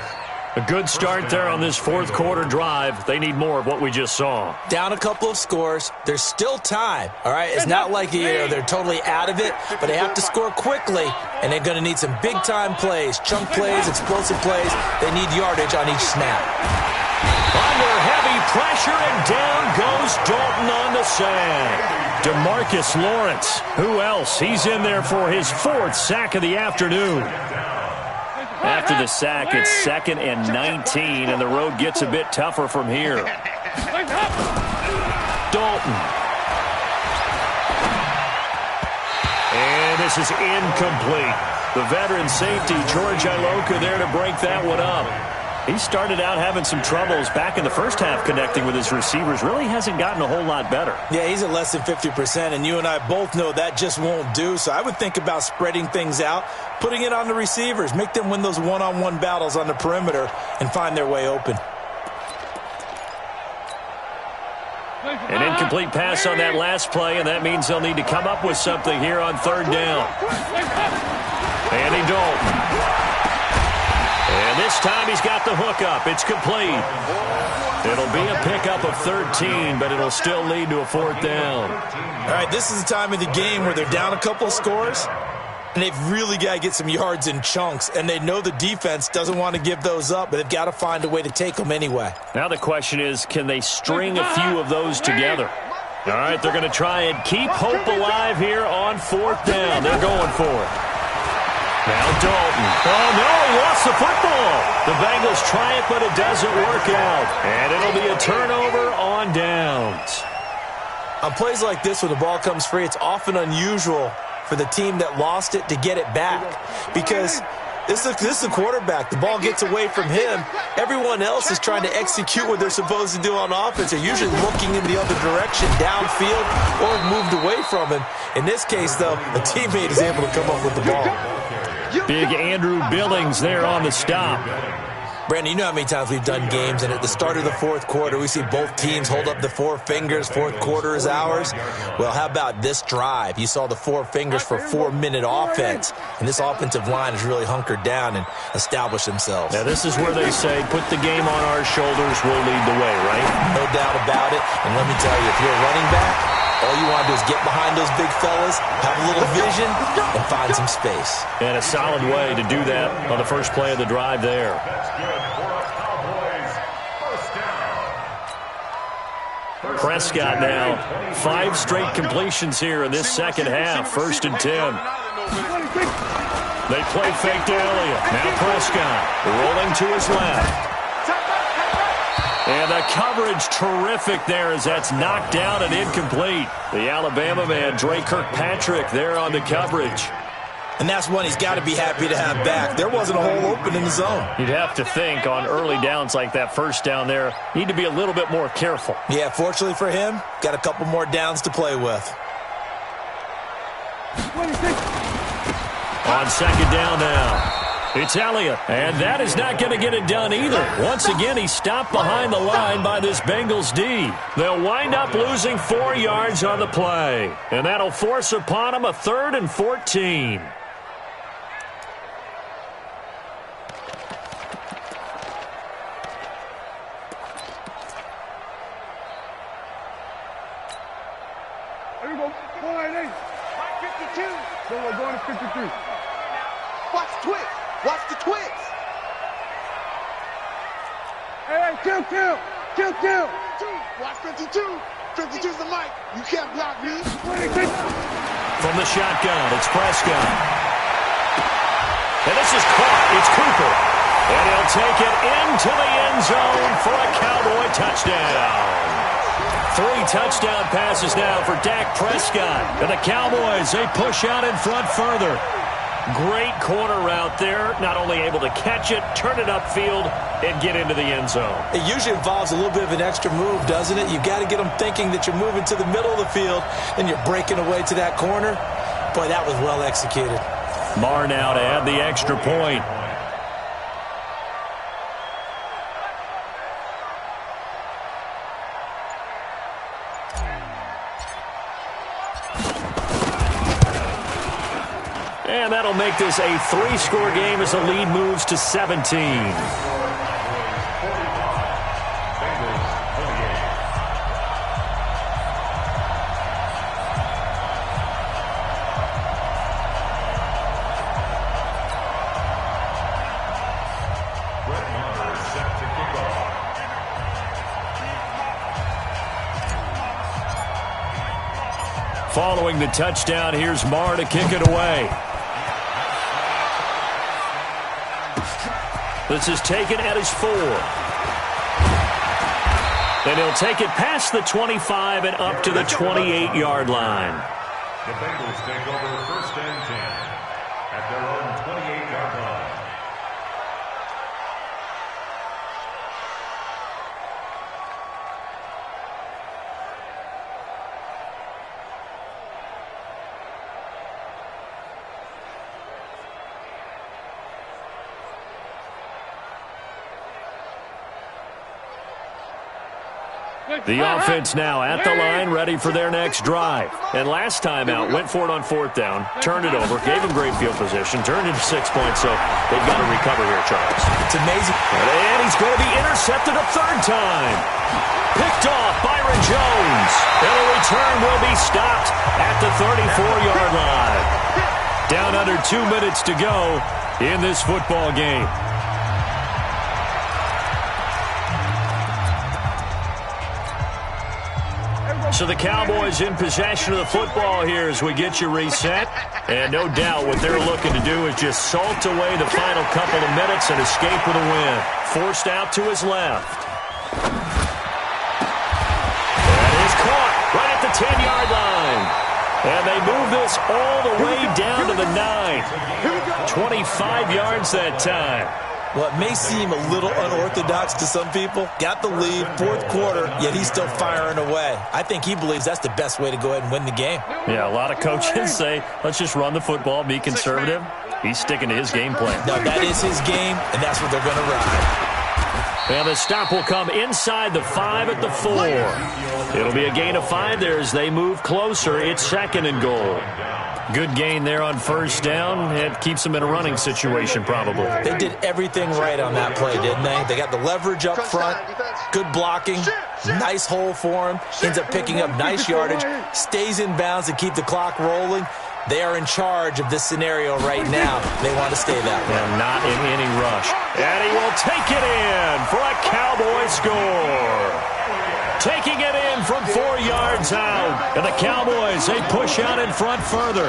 A good start there on this 4th quarter drive. They need more of what we just saw.
Down a couple of scores. There's still time, all right? It's not like they're totally out of it, but they have to score quickly, and they're going to need some big-time plays, chunk plays, explosive plays. They need yardage on each snap.
Under heavy pressure, and down goes Dalton on the sack. DeMarcus Lawrence. Who else? He's in there for his 4th sack of the afternoon. After the sack, it's 2nd and 19, and the road gets a bit tougher from here. Dalton. And this is incomplete. The veteran safety, George Iloka, there to break that one up. He started out having some troubles back in the first half connecting with his receivers. Really hasn't gotten a whole lot better.
Yeah, he's at less than 50%, and you and I both know that just won't do. So I would think about spreading things out, putting it on the receivers, make them win those one-on-one battles on the perimeter and find their way open.
An incomplete pass on that last play, and that means they'll need to come up with something here on 3rd down. Andy Dalton. And this time he's got the hook up. It's complete. It'll be a pickup of 13, but it'll still lead to a 4th down.
All right, this is the time of the game where they're down a couple of scores, and they've really got to get some yards in chunks, and they know the defense doesn't want to give those up, but they've got to find a way to take them anyway.
Now the question is, can they string a few of those together? All right, they're going to try and keep hope alive here on 4th down. They're going for it. Now Dalton. Oh, no, he lost the football. The Bengals try it, but it doesn't work out. And it'll be a turnover on downs.
On plays like this where the ball comes free, it's often unusual for the team that lost it to get it back. Because this is a quarterback. The ball gets away from him. Everyone else is trying to execute what they're supposed to do on offense. They're usually looking in the other direction, downfield, or moved away from him. In this case, though, a teammate is able to come up with the ball.
Big Andrew Billings there on the stop.
Brandon, you know how many times we've done games, and at the start of the 4th quarter, we see both teams hold up the 4 fingers. 4th quarter is ours. Well, how about this drive? You saw the 4 fingers for 4-minute offense, and this offensive line has really hunkered down and established themselves.
Now, this is where they say, put the game on our shoulders, we'll lead the way, right?
No doubt about it, and let me tell you, if you're a running back, all you want to do is get behind those big fellas, have a little vision, and find some space.
And a solid way to do that on the first play of the drive there.
That's good for Cowboys. 1st down.
Prescott now, 5 straight completions here in this second half. 1st and 10. They play fake to Elliott. Now Prescott rolling to his left. And the coverage terrific there as that's knocked down and incomplete. The Alabama man, Dre Kirkpatrick, there on the coverage.
And that's one he's got to be happy to have back. There wasn't a hole open in the zone.
You'd have to think on early downs like that 1st down there, need to be a little bit more careful.
Yeah, fortunately for him, got a couple more downs to play with.
On 2nd down now. It's Elliott, and that is not going to get it done either. Once again, he stopped behind the line by this Bengals D. They'll wind up losing 4 yards on the play, and that'll force upon them a 3rd and 14.
Here we go. 4-8. 52. No, we're going to 53.
Watch the twist. Watch the twist.
Hey, kill.
Watch 52. 52's the mic. You can't block me.
From the shotgun, it's Prescott. And this is caught. It's Cooper. And he'll take it into the end zone for a Cowboy touchdown. 3 touchdown passes now for Dak Prescott. And the Cowboys, they push out in front further. Great corner route there. Not only able to catch it, turn it upfield, and get into the end zone.
It usually involves a little bit of an extra move, doesn't it? You've got to get them thinking that you're moving to the middle of the field and you're breaking away to that corner. Boy, that was well executed.
Marr now to add the extra point. And that'll make this a 3-score game as the lead moves to 17. Following the touchdown, here's Marr to kick it away. This is taken at his 4. And he'll take it past the 25 and up to the 28-yard line.
The Bengals take over 1st and 10 at their own 28-yard line.
The offense now at the line, ready for their next drive. And last time out, went for it on 4th down, turned it over, gave him great field position, turned into 6 points, so they've got to recover here, Charles.
It's amazing.
And he's going to be intercepted a 3rd time. Picked off Byron Jones. And the return will be stopped at the 34-yard line. Down under 2 minutes to go in this football game. So the Cowboys in possession of the football here as we get you reset. And no doubt what they're looking to do is just salt away the final couple of minutes and escape with a win. Forced out to his left. That is caught right at the 10-yard line. And they move this all the way down to the 9. 25 yards that time.
Well, it may seem a little unorthodox to some people. Got the lead, 4th quarter, yet he's still firing away. I think he believes that's the best way to go ahead and win the game.
Yeah, a lot of coaches say, let's just run the football, be conservative. He's sticking to his game plan.
No, that is his game, and that's what they're going to ride.
And the stop will come inside the 5 at the 4. It'll be a gain of 5 there as they move closer. It's 2nd and goal. Good gain there on 1st down. It keeps them in a running situation probably.
They did everything right on that play, didn't they? They got the leverage up front, good blocking, nice hole for him, ends up picking up nice yardage, stays in bounds to keep the clock rolling. They are in charge of this scenario right now. They want to stay that way.
And not in any rush. And he will take it in for a Cowboy score. Taking it in from 4 yards out. And the Cowboys, they push out in front further.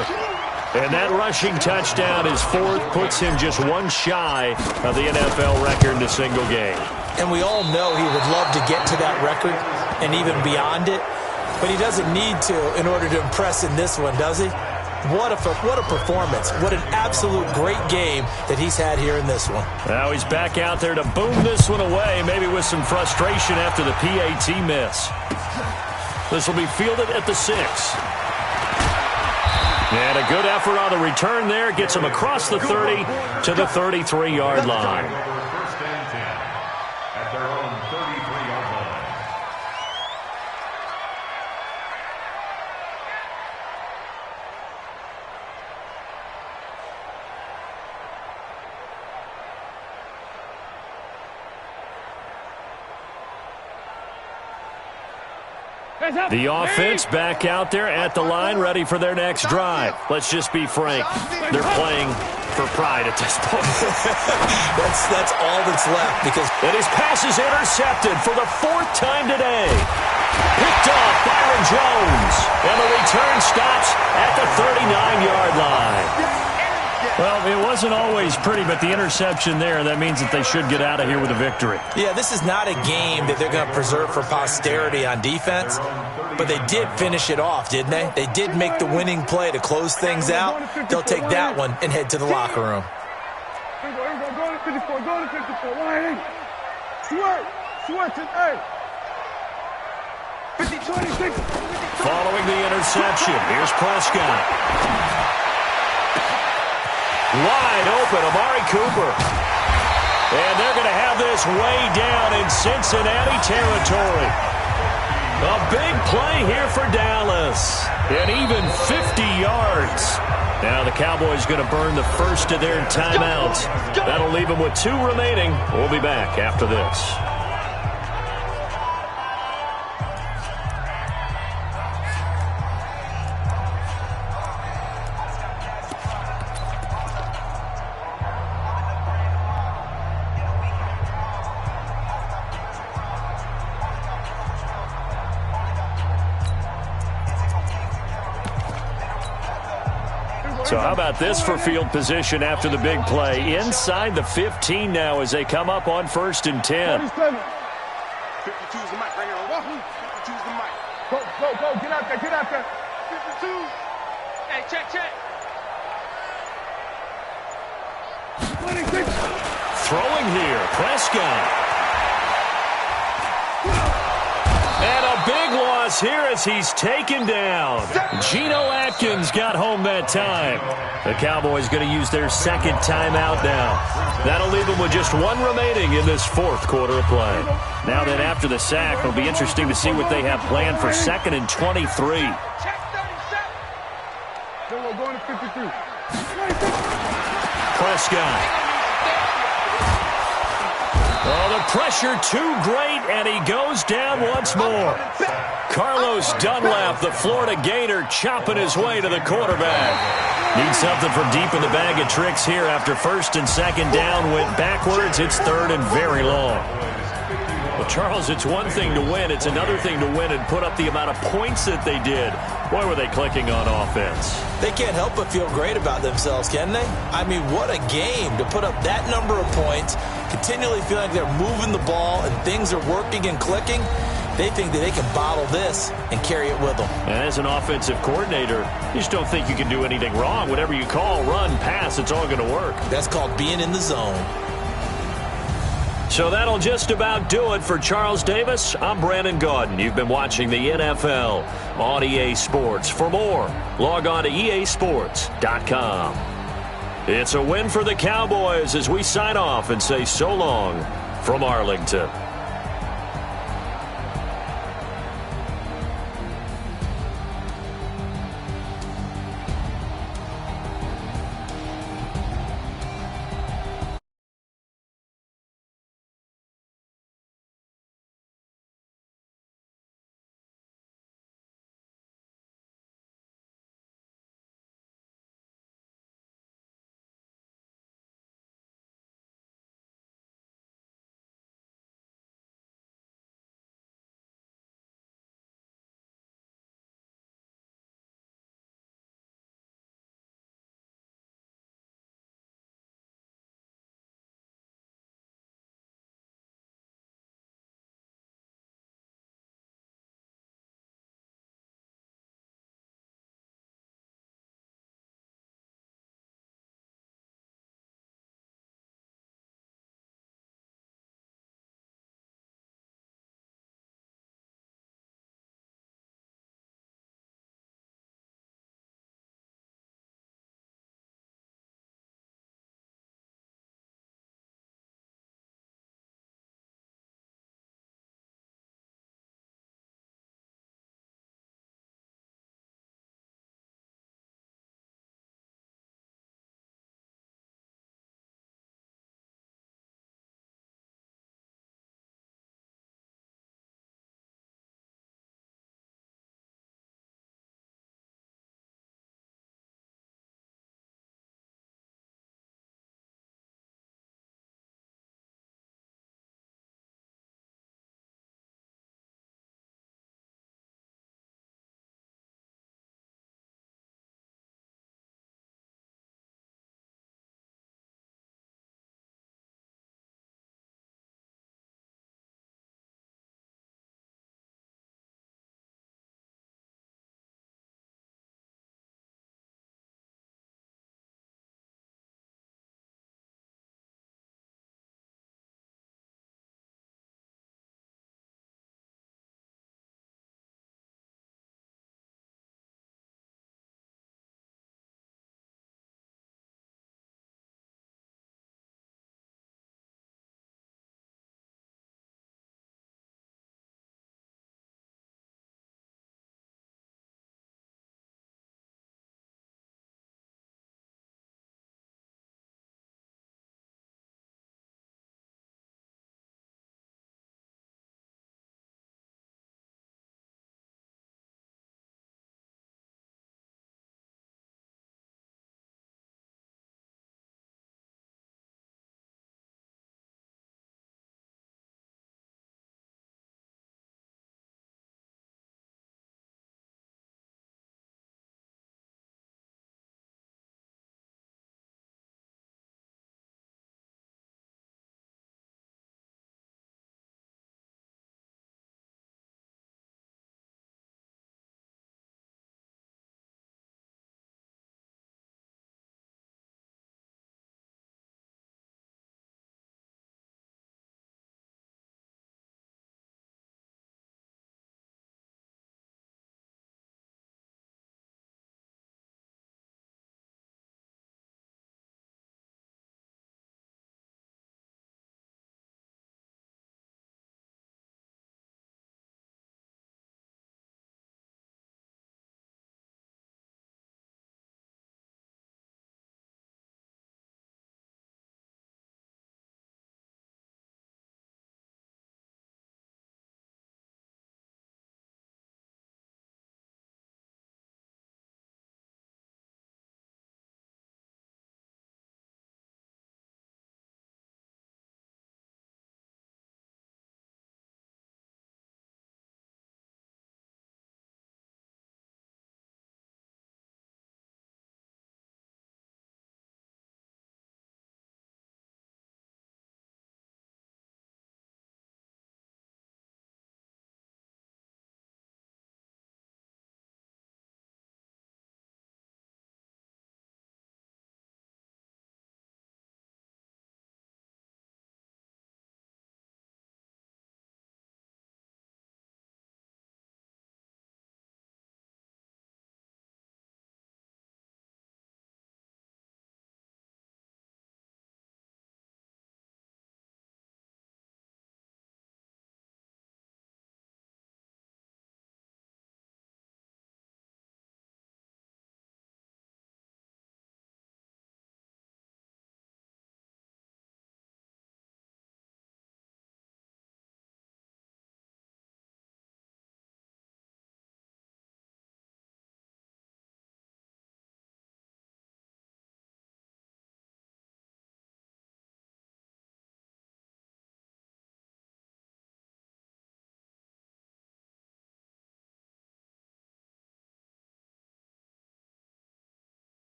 And that rushing touchdown is 4th, puts him just 1 shy of the NFL record in a single game.
And we all know he would love to get to that record and even beyond it. But he doesn't need to in order to impress in this one, does he? What a performance. What an absolute great game that he's had here in this one.
Now he's back out there to boom this one away, maybe with some frustration after the PAT miss. This will be fielded at the 6. And a good effort on the return there. Gets them across the 30 to the 33-yard line.
First and 10 at their own 33-yard line.
The offense back out there at the line, ready for their next drive. Let's just be frank. They're playing for pride at this point.
That's all that's left because...
And his pass is intercepted for the 4th time today. Picked off Byron Jones. And the return stops at the 39-yard line. Well, it wasn't always pretty, but the interception there, that means that they should get out of here with a victory.
Yeah, this is not a game that they're going to preserve for posterity on defense, but they did finish it off, didn't they? They did make the winning play to close things out. They'll take that one and head to the locker room.
Go to 54, go to 54. Line. Sweat it, hey. 50-26.
Following the interception, here's Prescott. Wide open, Amari Cooper. And they're going to have this way down in Cincinnati territory. A big play here for Dallas. And even 50 yards. Now the Cowboys going to burn the first of their timeouts. That'll leave them with 2 remaining. We'll be back after this. So how about this for field position after the big play? Inside the 15 now as they come up on 1st and 10.
52's the mic right here. 52's the mic.
Go. Get out there.
52. Hey, check.
26.
Throwing here, Prescott. And a big loss here as he's taken down. Geno Atkins got home that time. The Cowboys going to use their 2nd timeout now. That'll leave them with just 1 remaining in this 4th quarter of play. Now then, after the sack, it'll be interesting to see what they have planned for 2nd and 23.
Check 37.
Then we're going to 53. 26.
Prescott. Oh, the pressure too great, and he goes down once more. Carlos Dunlap, the Florida Gator, chopping his way to the quarterback. Needs something from deep in the bag of tricks here after 1st and 2nd down. Went backwards. It's 3rd and very long. Well, Charles, it's one thing to win. It's another thing to win and put up the amount of points that they did. Boy, were they clicking on offense.
They can't help but feel great about themselves, can they? I mean, what a game to put up that number of points, continually feeling like they're moving the ball and things are working and clicking. They think that they can bottle this and carry it with them.
And as an offensive coordinator, you just don't think you can do anything wrong. Whatever you call, run, pass, it's all going to work.
That's called being in the zone.
So that'll just about do it for Charles Davis. I'm Brandon Gaudin. You've been watching the NFL on EA Sports. For more, log on to easports.com. It's a win for the Cowboys as we sign off and say so long from Arlington.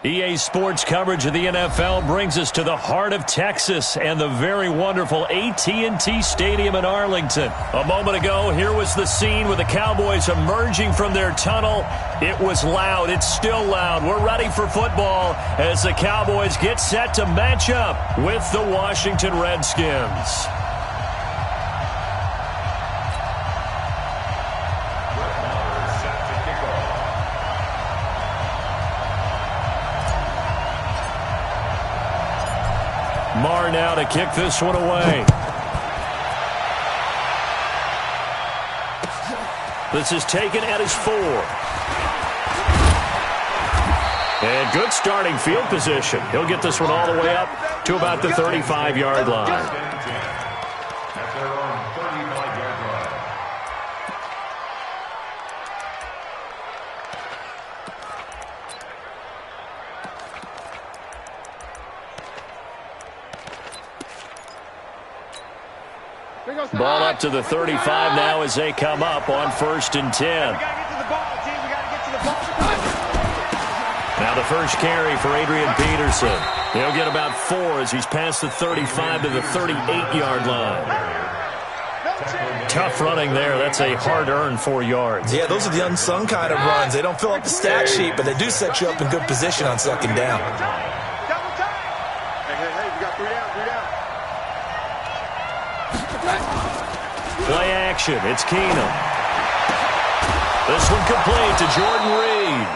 EA Sports coverage of the NFL brings us to the heart of Texas and the very wonderful AT&T Stadium in Arlington. A moment ago, here was the scene with the Cowboys emerging from their tunnel. It was loud. It's still loud. We're ready for football as the Cowboys get set to match up with the Washington Redskins. Marr now to kick this one away. This is taken at his 4. And good starting field position. He'll get this one all the way up to about the 35-yard line. Ball up to the 35 now as they come up on 1st and 10. Now the first carry for Adrian Peterson. He'll get about 4 as he's past the 35 to the 38-yard line. Tough running there. That's a hard-earned 4 yards.
Yeah, those are the unsung kind of runs. They don't fill up the stat sheet, but they do set you up in good position on 2nd down.
Play action. It's Keenum. This one complete to Jordan Reed.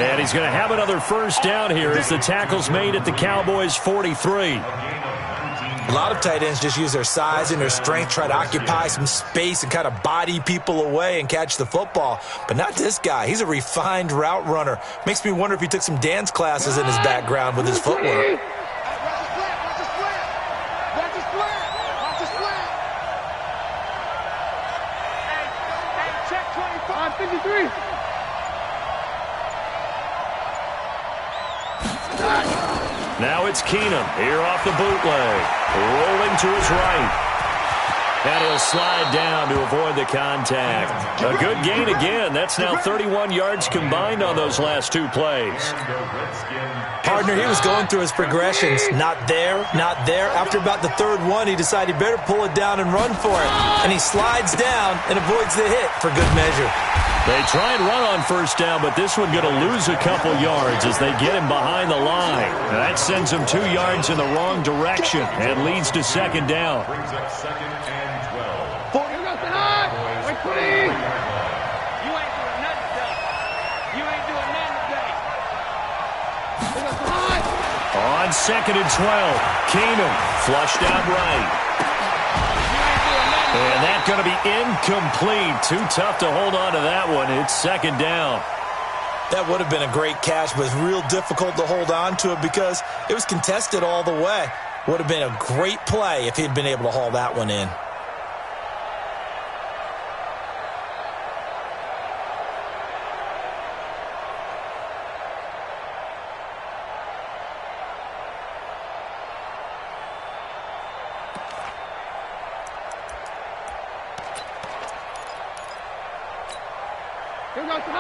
And he's going to have another first down here as the tackle's made at the Cowboys' 43.
A lot of tight ends just use their size and their strength, try to occupy some space and kind of body people away and catch the football. But not this guy. He's a refined route runner. Makes me wonder if he took some dance classes in his background with his footwork.
Now it's Keenum here off the bootleg, rolling to his right. And he'll slide down to avoid the contact. A good gain again. That's now 31 yards combined on those last 2 plays.
Partner, he was going through his progressions. Not there, not there. After about the 3rd one, he decided he better pull it down and run for it. And he slides down and avoids the hit for good measure.
They try and run on 1st down, but this one going to lose a couple yards as they get him behind the line. And that sends him 2 yards in the wrong direction and leads to 2nd down.
Brings up 2nd and 12.
You ain't doing nothing today. You ain't doing nothing today.
On 2nd and 12, Keenum flushed out right. And that's going to be incomplete. Too tough to hold on to that one. It's 2nd down.
That would have been a great catch, but it's real difficult to hold on to it because it was contested all the way. Would have been a great play if he'd been able to haul that one in.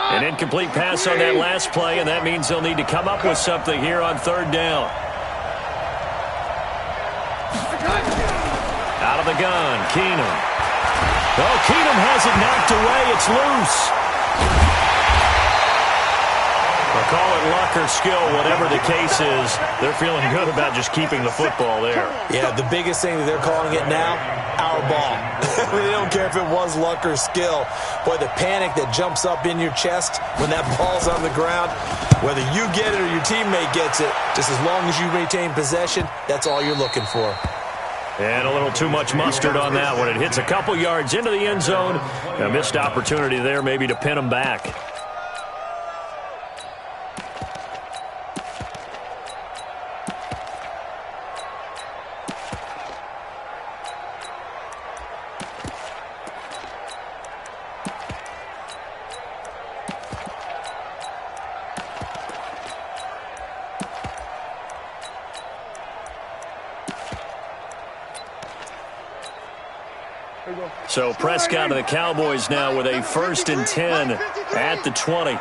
An incomplete pass on that last play, and that means they'll need to come up with something here on 3rd down. Out of the gun, Keenum. Oh, Keenum has it knocked away. It's loose. Well, call it luck or skill, whatever the case is. They're feeling good about just keeping the football there.
Yeah, the biggest thing that they're calling it now, our ball. They don't care if it was luck or skill. Boy, the panic that jumps up in your chest when that ball's on the ground, whether you get it or your teammate gets it, just as long as you retain possession, that's all you're looking for.
And a little too much mustard on that one. It hits a couple yards into the end zone. A missed opportunity there maybe to pin them back. So Prescott of the Cowboys now with a 1st and 10 at the 20.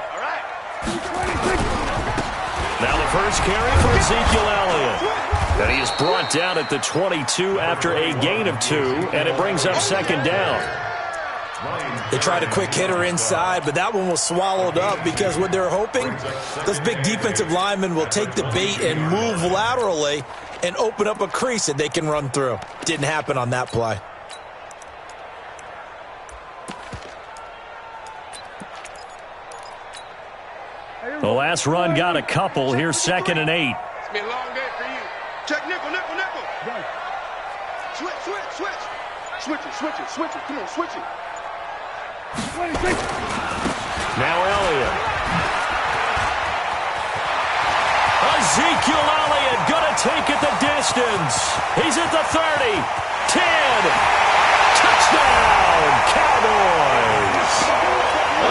Now the first carry for Ezekiel Elliott. And he is brought down at the 22 after a gain of 2, and it brings up second down.
They tried a quick hitter inside, but that one was swallowed up because what they're hoping, those big defensive linemen will take the bait and move laterally and open up a crease that they can run through. Didn't happen on that play.
The last run got a couple. Here's 2nd and 8.
It's been a long day for you. Check nickel, nickel, nickel. Switch, switch, switch. Switch it, switch it, switch it. Come on, switch it.
Now Elliott. Ezekiel Elliott going to take it the distance. He's at the 30, 10. Touchdown, Cowboys.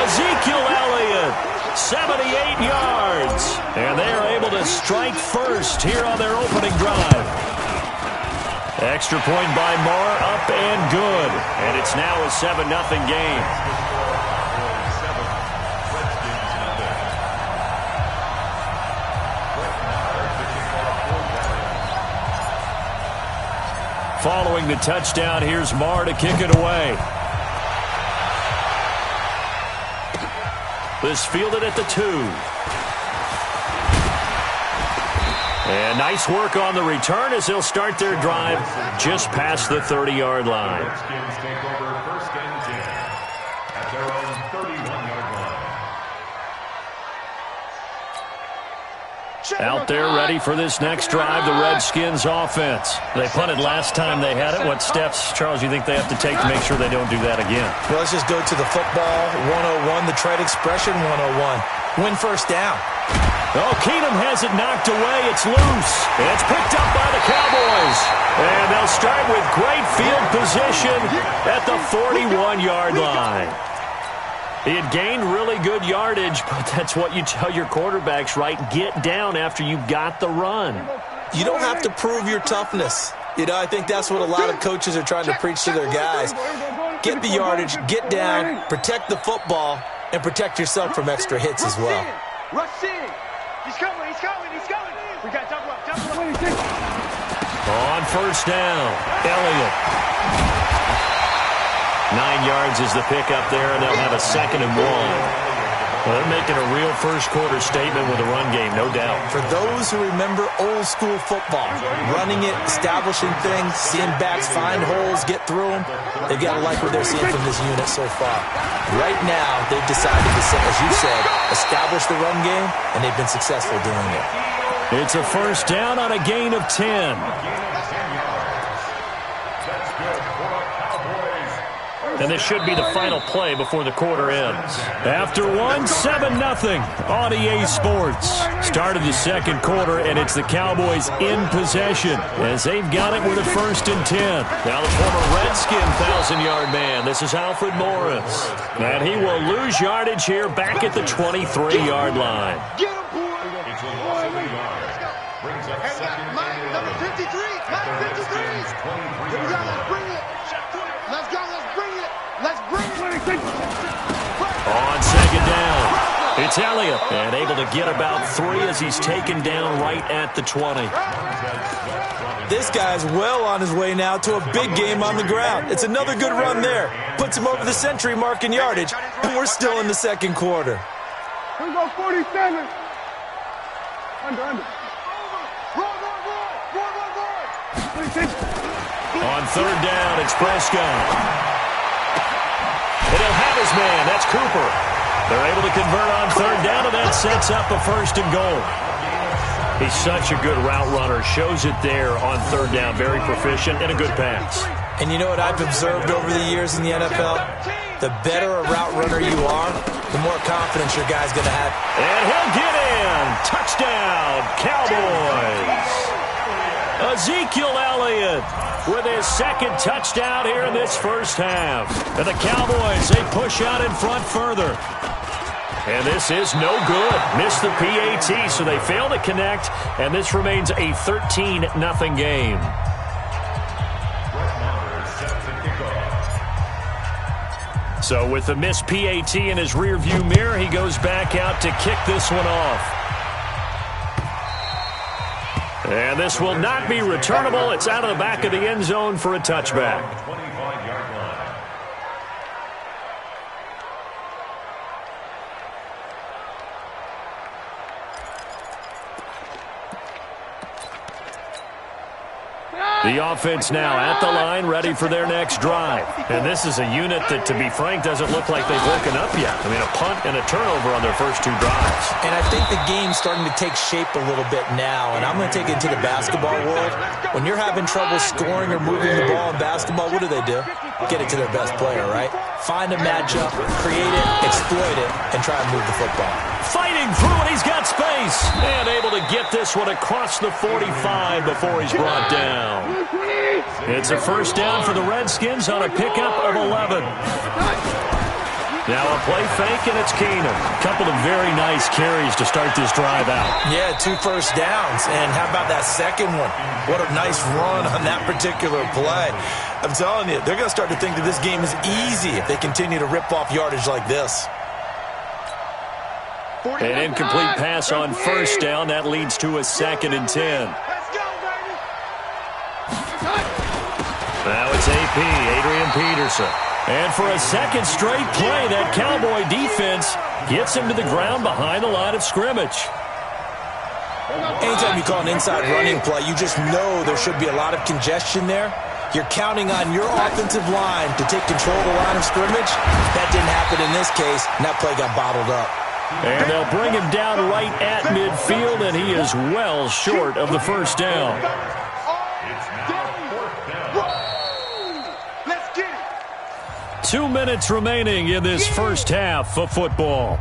Ezekiel Elliott, 78 yards. And they are able to strike first here on their opening drive. Extra point by Marr, up and good. And it's now a 7-0 game. Following the touchdown, here's Marr to kick it away. This fielded at the 2. And nice work on the return as they'll start their drive just past the 30-yard line.
Redskins take over 1st and 10 at their own 31-yard line.
Out there ready for this next drive, the Redskins offense. They punted last time they had it. What steps, Charles, you think they have to take to make sure they don't do that again?
Well, let's just go to the football 101, the trade expression 101. Win first down.
Oh, Keenum has it knocked away. It's loose. And it's picked up by the Cowboys. And they'll start with great field position at the 41-yard line. He had gained really good yardage, but that's what you tell your quarterbacks, right? Get down after you got the run.
You don't have to prove your toughness. You know, I think that's what a lot of coaches are trying to preach to their guys. Get the yardage, get down, protect the football, and protect yourself from extra hits as well.
Rush in. He's coming, he's coming, he's coming. We got double up, double up.
On first down, Elliott. 9 yards is the pickup there, and they'll have a 2nd and 1. Well, they're making a real first-quarter statement with a run game, no doubt.
For those who remember old-school football, running it, establishing things, seeing backs find holes, get through them, they've got to like what they're seeing from this unit so far. Right now, they've decided to, as you said, establish the run game, and they've been successful doing it.
It's a first down on a gain of 10. And this should be the final play before the quarter ends. After one, 7-0 on EA Sports. Started the second quarter, and it's the Cowboys in possession as they've got it with a 1st and 10. Now the former Redskin 1,000-yard man. This is Alfred Morris. And he will lose yardage here back at the 23-yard line.
Get him, boy.
It's a loss of a yard. Brings up 2nd and 11.
Number 53. Number 53. Here we go. Let's bring it. Let's go. Let's bring it. Let's bring it.
On second down, it's Elliott, and able to get about 3 as he's taken down right at the 20.
This guy's well on his way now to a big game on the ground. It's another good run there. Puts him over the century mark in yardage, and we're still in the second quarter.
Here we go, 47. Under.
On third down, it's Prescott. And he'll have his man. That's Cooper. They're able to convert on third down, and that sets up a 1st and goal. He's such a good route runner. Shows it there on third down. Very proficient and a good pass.
And you know what I've observed over the years in the NFL? The better a route runner you are, the more confidence your guy's going to have.
And he'll get in. Touchdown, Cowboys. Ezekiel Elliott with his 2nd touchdown here in this first half. And the Cowboys, they push out in front further. And this is no good. Missed the PAT, so they fail to connect. And this remains a 13-0 game. So with the missed PAT in his rearview mirror, he goes back out to kick this one off. And this will not be returnable. It's out of the back of the end zone for a touchback.
25-yard line.
The offense now at the line, ready for their next drive. And this is a unit that, to be frank, doesn't look like they've woken up yet. I mean, a punt and a turnover on their first two drives.
And I think the game's starting to take shape a little bit now. And I'm going to take it into the basketball world. When you're having trouble scoring or moving the ball in basketball, what do? Get it to their best player, right? Find a matchup, create it, exploit it, and try and move the football.
Fighting through it, he's got space. And able to get this one across the 45 before he's brought down. It's a first down for the Redskins on a pickup of 11. Now a play fake, and it's Keenum. A couple of very nice carries to start this drive out.
Yeah, 2 first downs. And how about that second one? What a nice run on that particular play. I'm telling you, they're going to start to think that this game is easy if they continue to rip off yardage like this.
An incomplete pass on first down. That leads to a 2nd and 10. Now it's AP, Adrian Peterson. And for a second straight play, that Cowboy defense gets him to the ground behind the line of scrimmage.
Anytime you call an inside running play, you just know there should be a lot of congestion there. You're counting on your offensive line to take control of the line of scrimmage. That didn't happen in this case, and that play got bottled up.
And they'll bring him down right at midfield, and he is well short of the first down.
It's now 4th down.
Let's get it.
2 minutes remaining in this first half of football.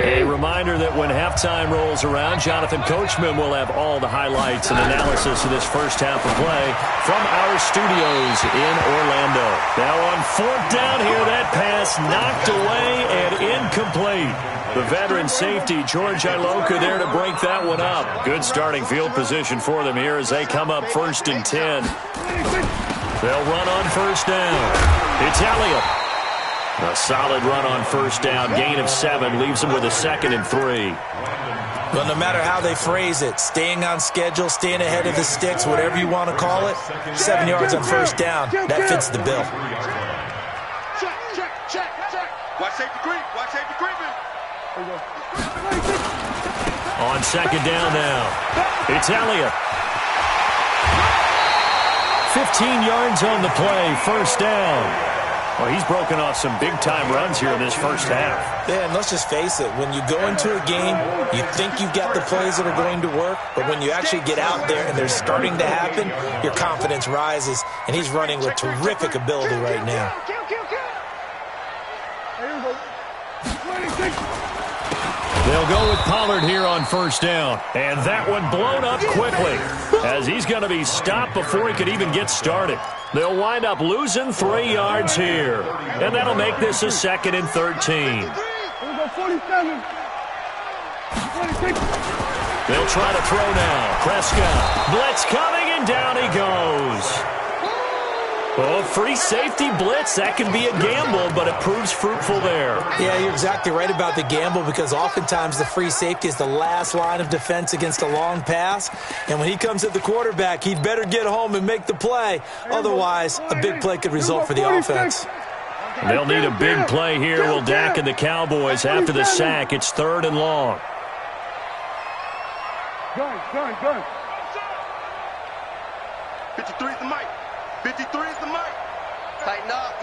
A reminder that when halftime rolls around, Jonathan Coachman will have all the highlights and analysis of this first half of play from our studios in Orlando. Now on 4th down here, that pass knocked away and incomplete. The veteran safety, George Iloka, there to break that one up. Good starting field position for them here as they come up 1st and 10. They'll run on first down. It's Elliott. A solid run on first down, gain of 7, leaves them with a 2nd and 3.
Well, no matter how they phrase it, staying on schedule, staying ahead of the sticks, whatever you want to call it, 7 yards on first down, that fits the bill.
Check. Watch safety creep. Watch safety creeping.
On 2nd down now, it's Elliott. 15 yards on the play, first down. Well, he's broken off some big-time runs here in this first half.
Yeah, and let's just face it. When you go into a game, you think you've got the plays that are going to work, but when you actually get out there and they're starting to happen, your confidence rises, and he's running with terrific ability right now.
They'll go with Pollard here on first down, and that one blown up quickly as he's going to be stopped before he could even get started. They'll wind up losing 3 yards here, and that'll make this a 2nd and 13. They'll try to throw now. Prescott, blitz coming, and down he goes. Oh, free safety blitz, that can be a gamble, but it proves fruitful there.
Yeah, you're exactly right about the gamble because oftentimes the free safety is the last line of defense against a long pass. And when he comes at the quarterback, he'd better get home and make the play. Otherwise, a big play could result for the offense.
They'll need a big play here. Will Dak and the Cowboys after the sack. It's 3rd and long.
Gun. 53 is the mic. 53 is the mic. Tighten up.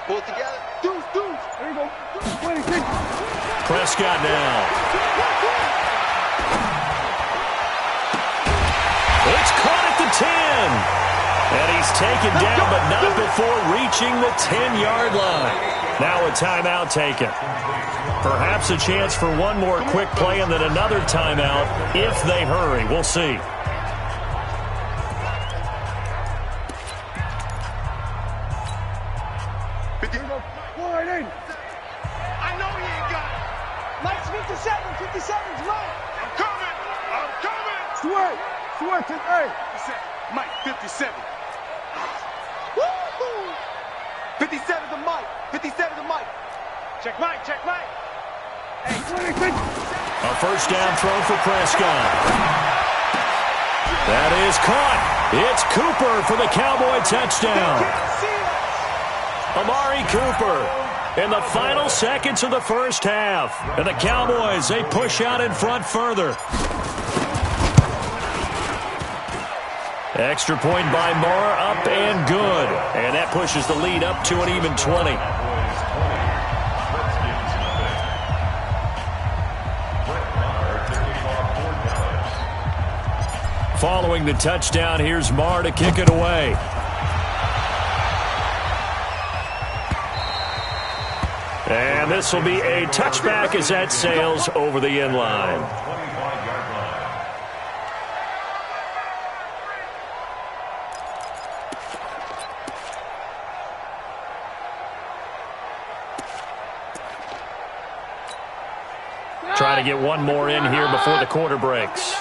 Pull it together. Deuce. There you go. 26.
Prescott now. It's caught at the 10. And he's taken down, but not before reaching the 10-yard line. Now a timeout taken. Perhaps a chance for one more quick play and then another timeout if they hurry. We'll see.
I know he ain't got it. Mike's 57's right. I'm coming. Swear, hey. Mike, 57. Woo-hoo! 57 to Mike. 57 to Mike. Check Mike, check Mike.
A first down throw for Prescott. That is caught. It's Cooper for the Cowboy touchdown. Amari Cooper in the final seconds of the first half. And the Cowboys, they push out in front further. Extra point by Moore, up and good. And that pushes the lead up to an even 20. Following the touchdown, here's Marr to kick it away. And this will be a touchback as that sails over the end line. Try to get one more in here before the quarter breaks.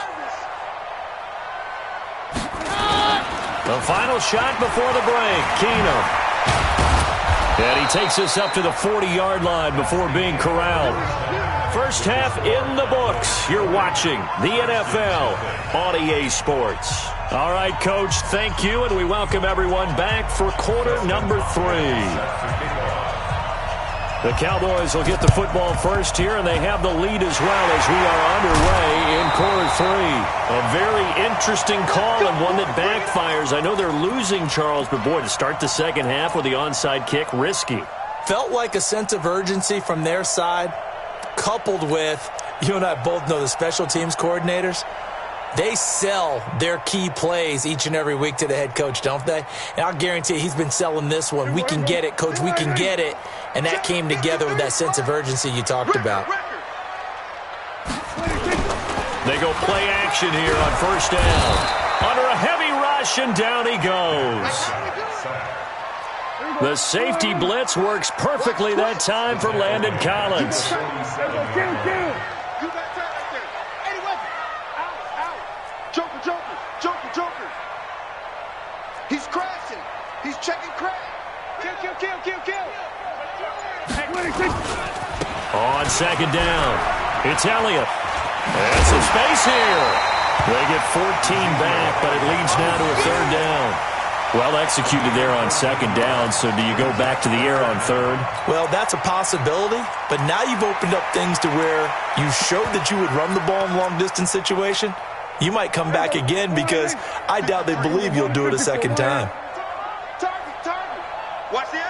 The final shot before the break, Keenum. And he takes us up to the 40-yard line before being corralled. First half in the books. You're watching the NFL on EA Sports. All right, Coach, thank you, and we welcome everyone back for quarter number 3. The Cowboys will get the football first here, and they have the lead as well as we are underway in quarter 3. A very interesting call and one that backfires. I know they're losing, Charles, but boy, to start the second half with the onside kick, risky.
Felt like a sense of urgency from their side, coupled with, you and I both know the special teams coordinators. They sell their key plays each and every week to the head coach, don't they? And I'll guarantee you he's been selling this one. We can get it, Coach. We can get it. And that came together with that sense of urgency you talked about.
They go play action here on first down. Under a heavy rush, and down he goes. The safety blitz works perfectly that time for Landon Collins.
He's crashing. He's checking crash. Kill.
On second down, it's Elliott. And some space here. They get 14 back, but it leads now to a third down. Well executed there on second down, so do you go back to the air on third?
Well, that's a possibility, but now you've opened up things to where you showed that you would run the ball in long-distance situation. You might come back again because I doubt they believe you'll do it a second time.
Target. Watch the edge.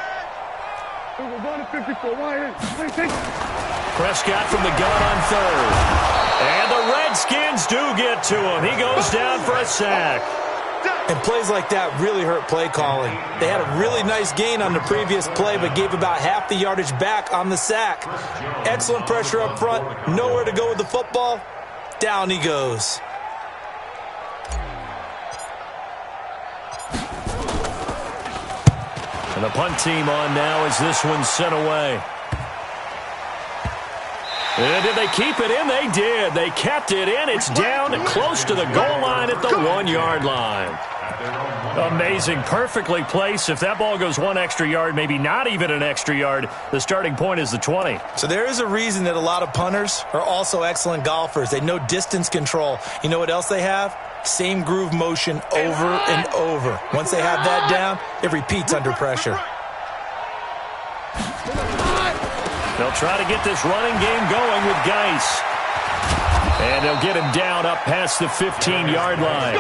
Prescott from the gun on third. And the Redskins do get to him. He goes down for a sack.
And plays like that really hurt play calling. They had a really nice gain on the previous play, but gave about half the yardage back on the sack. Excellent pressure up front. Nowhere to go with the football. Down he goes.
And the punt team on now as this one's sent away. And did they keep it in? They did. They kept it in. It's down close to the goal line at the 1-yard line. Amazing. Perfectly placed. If that ball goes one extra yard, maybe not even an extra yard, the starting point is the 20.
So there is a reason that a lot of punters are also excellent golfers. They know distance control. You know what else they have? Same groove motion over and over. Once they have that down, it repeats under pressure.
They'll try to get this running game going with Geis. And they'll get him down up past the 15-yard line.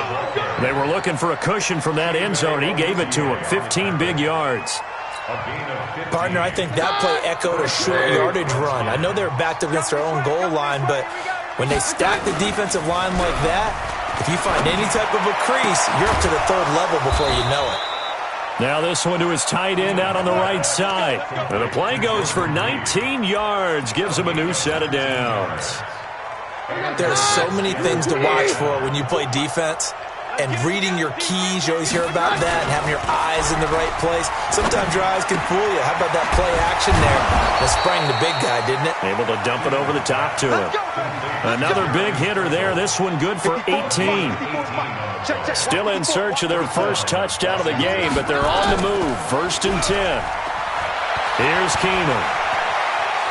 They were looking for a cushion from that end zone. He gave it to him. 15 big yards.
Partner, I think that play echoed a short yardage run. I know they're backed up against their own goal line, but when they stack the defensive line like that, if you find any type of a crease, you're up to the third level before you know it.
Now this one to his tight end out on the right side. And the play goes for 19 yards. Gives him a new set of downs.
There's so many things to watch for when you play defense. And reading your keys, you always hear about that, and having your eyes in the right place. Sometimes your eyes can fool you. How about that play action there? That sprang the big guy, didn't it?
Able to dump it over the top to him. Another big hitter there. This one good for 18. Still in search of their first touchdown of the game, but they're on the move. 1st and 10. Here's Keenum.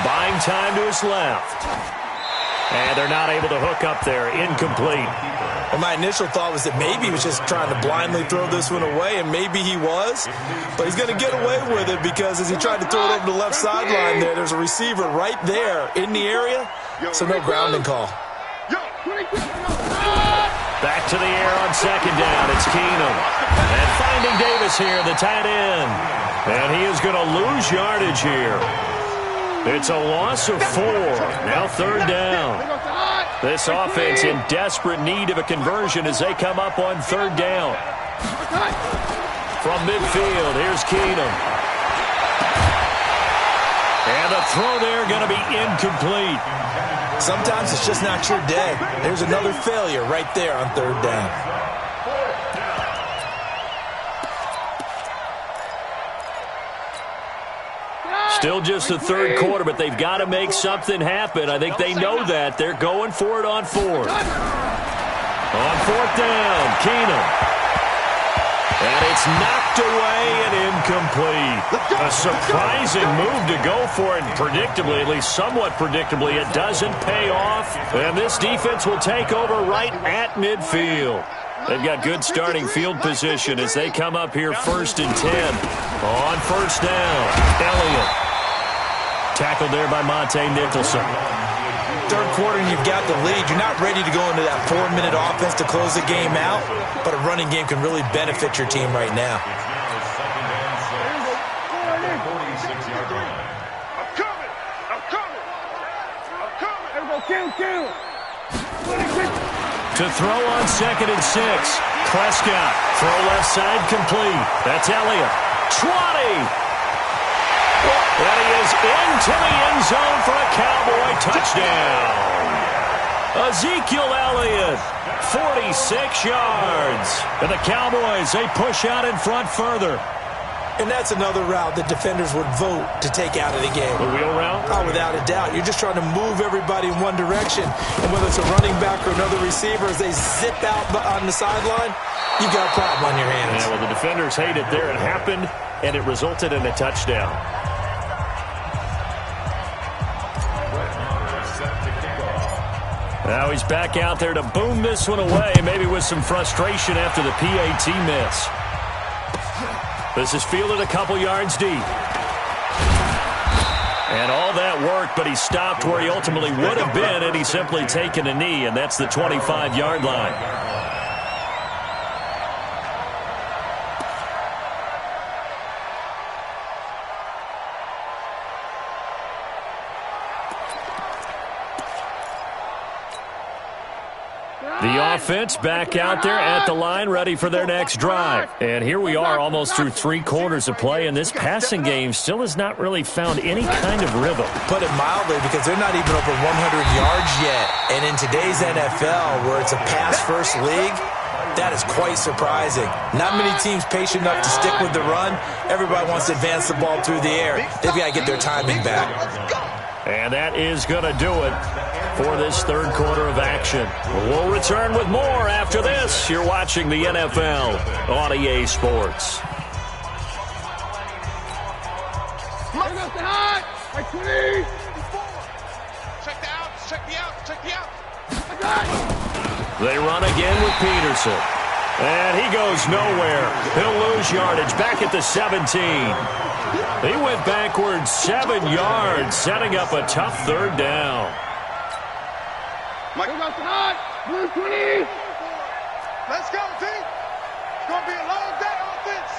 Buying time to his left. And they're not able to hook up there. Incomplete.
Well, my initial thought was that maybe he was just trying to blindly throw this one away, and maybe he was. But he's going to get away with it because as he tried to throw it over the left sideline there's a receiver right there in the area, so no grounding call.
Back to the air on 2nd down. It's Keenum. And finding Davis here, the tight end. And he is going to lose yardage here. It's a loss of 4. Now 3rd down. This offense in desperate need of a conversion as they come up on 3rd down. From midfield, here's Keenum. And the throw there going to be incomplete.
Sometimes it's just not your day. There's another failure right there on 3rd down.
Still just the 3rd quarter, but they've got to make something happen. I think they know that. They're going for it on 4th. On 4th down, Keenum. And it's knocked away and incomplete. A surprising move to go for it. Predictably, at least somewhat predictably, it doesn't pay off. And this defense will take over right at midfield. They've got good starting field position as they come up here 1st and 10. On 1st down, Elliott. Tackled there by Monte Nicholson.
3rd quarter and you've got the lead. You're not ready to go into that 4-minute offense to close the game out, but a running game can really benefit your team right now.
To throw on 2nd and 6. Prescott. Throw left side complete. That's Elliott. 20. And he is into the end zone for a Cowboy touchdown. Ezekiel Elliott, 46 yards. And the Cowboys, they push out in front further.
And that's another route that defenders would vote to take out of the game.
The wheel route?
Oh, without a doubt. You're just trying to move everybody in one direction. And whether it's a running back or another receiver, as they zip out on the sideline, you've got a problem on your hands.
Yeah, well, the defenders hate it there. It happened, and it resulted in a touchdown. Now he's back out there to boom this one away, maybe with some frustration after the PAT miss. This is fielded a couple yards deep. And all that worked, but he stopped where he ultimately would have been, and he's simply taken a knee, and that's the 25-yard line. The offense back out there at the line, ready for their next drive. And here we are almost through 3 quarters of play, and this passing game still has not really found any kind of rhythm.
Put it mildly, because they're not even over 100 yards yet. And in today's NFL, where it's a pass-first league, that is quite surprising. Not many teams patient enough to stick with the run. Everybody wants to advance the ball through the air. They've got to get their timing back.
And that is going to do it for this 3rd quarter of action. We'll return with more after this. You're watching the NFL on EA Sports. They run again with Peterson. And he goes nowhere. He'll lose yardage back at the 17. He went backwards 7 yards, setting up a tough 3rd down.
Let's go, team. It's going to be a long day offense.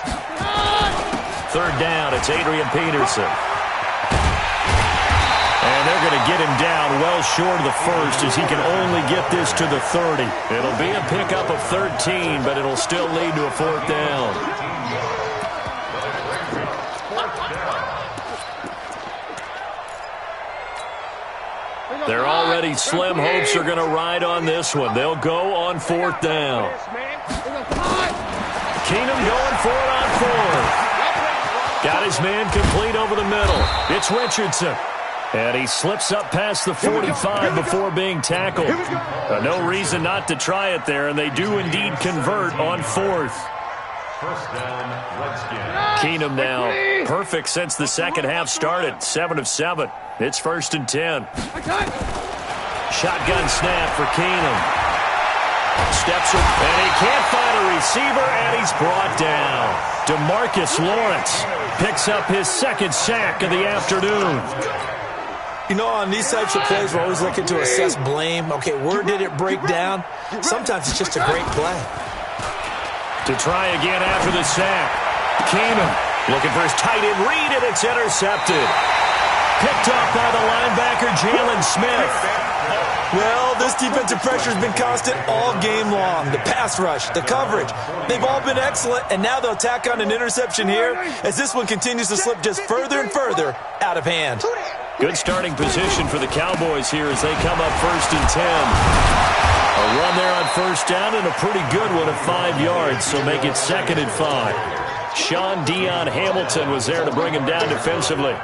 3rd down, it's Adrian Peterson. And they're going to get him down well short of the first as he can only get this to the 30. It'll be a pickup of 13, but it'll still lead to a 4th down. They're already slim hopes are going to ride on this one. They'll go on 4th down. Keenum going for it on 4th. Got his man complete over the middle. It's Richardson. And he slips up past the 45 before being tackled. No reason not to try it there, and they do indeed convert on 4th.
First down, Redskins.
Keenum now perfect since the second half started. 7 of 7. It's 1st and 10. Shotgun snap for Keenum. Steps up, and he can't find a receiver, and he's brought down. DeMarcus Lawrence picks up his 2nd sack of the afternoon.
You know, on these types of plays, we're always looking to assess blame. Okay, where did it break down? Sometimes it's just a great play.
To try again after the sack. Keenum looking for his tight end read, and it's intercepted. Picked off by the linebacker, Jalen Smith.
Well, this defensive pressure has been constant all game long. The pass rush, the coverage, they've all been excellent, and now they'll tack on an interception here as this one continues to slip just further and further out of hand.
Good starting position for the Cowboys here as they come up 1st and 10. A run there on 1st down and a pretty good one of 5 yards, so make it 2nd and 5. Sean Dion Hamilton was there to bring him down defensively.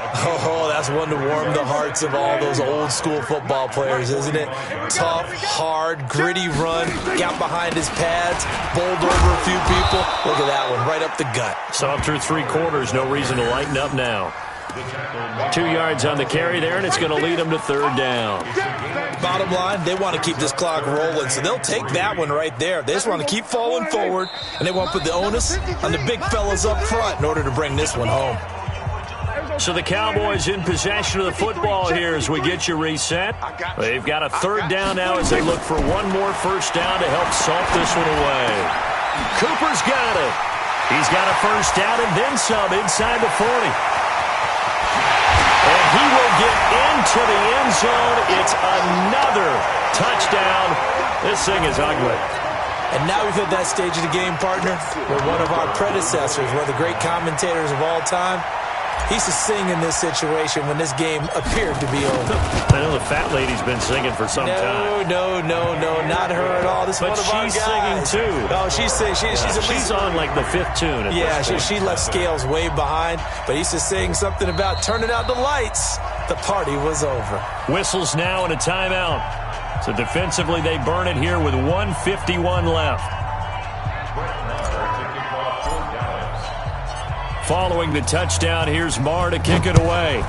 Oh, that's one to warm the hearts of all those old-school football players, isn't it? Tough, hard, gritty run, got behind his pads, bowled over a few people. Look at that one, right up the gut.
So through 3 quarters, no reason to lighten up now. 2 yards on the carry there, and it's going to lead them to 3rd down.
Bottom line, they want to keep this clock rolling, so they'll take that one right there. They just want to keep falling forward, and they want to put the onus on the big fellas up front in order to bring this one home.
So the Cowboys in possession of the football here as we get you reset. They've got a 3rd down now as they look for one more 1st down to help salt this one away. Cooper's got it. He's got a 1st down and then some inside the 40. And he will get into the end zone. It's another touchdown. This thing is ugly.
And now we've hit that stage of the game, partner, where one of our predecessors, one of the great commentators of all time, he used to sing in this situation when this game appeared to be over.
I know the fat lady's been singing for some time.
No, not her at all. This is one of our guys.
But she's singing too.
Oh, she's singing. She's
on like the 5th tune.
She left Scales way behind, but he used to sing something about turning out the lights. The party was over.
Whistles now and a timeout. So defensively, they burn it here with 1:51 left. Following the touchdown, here's Marr to kick it away.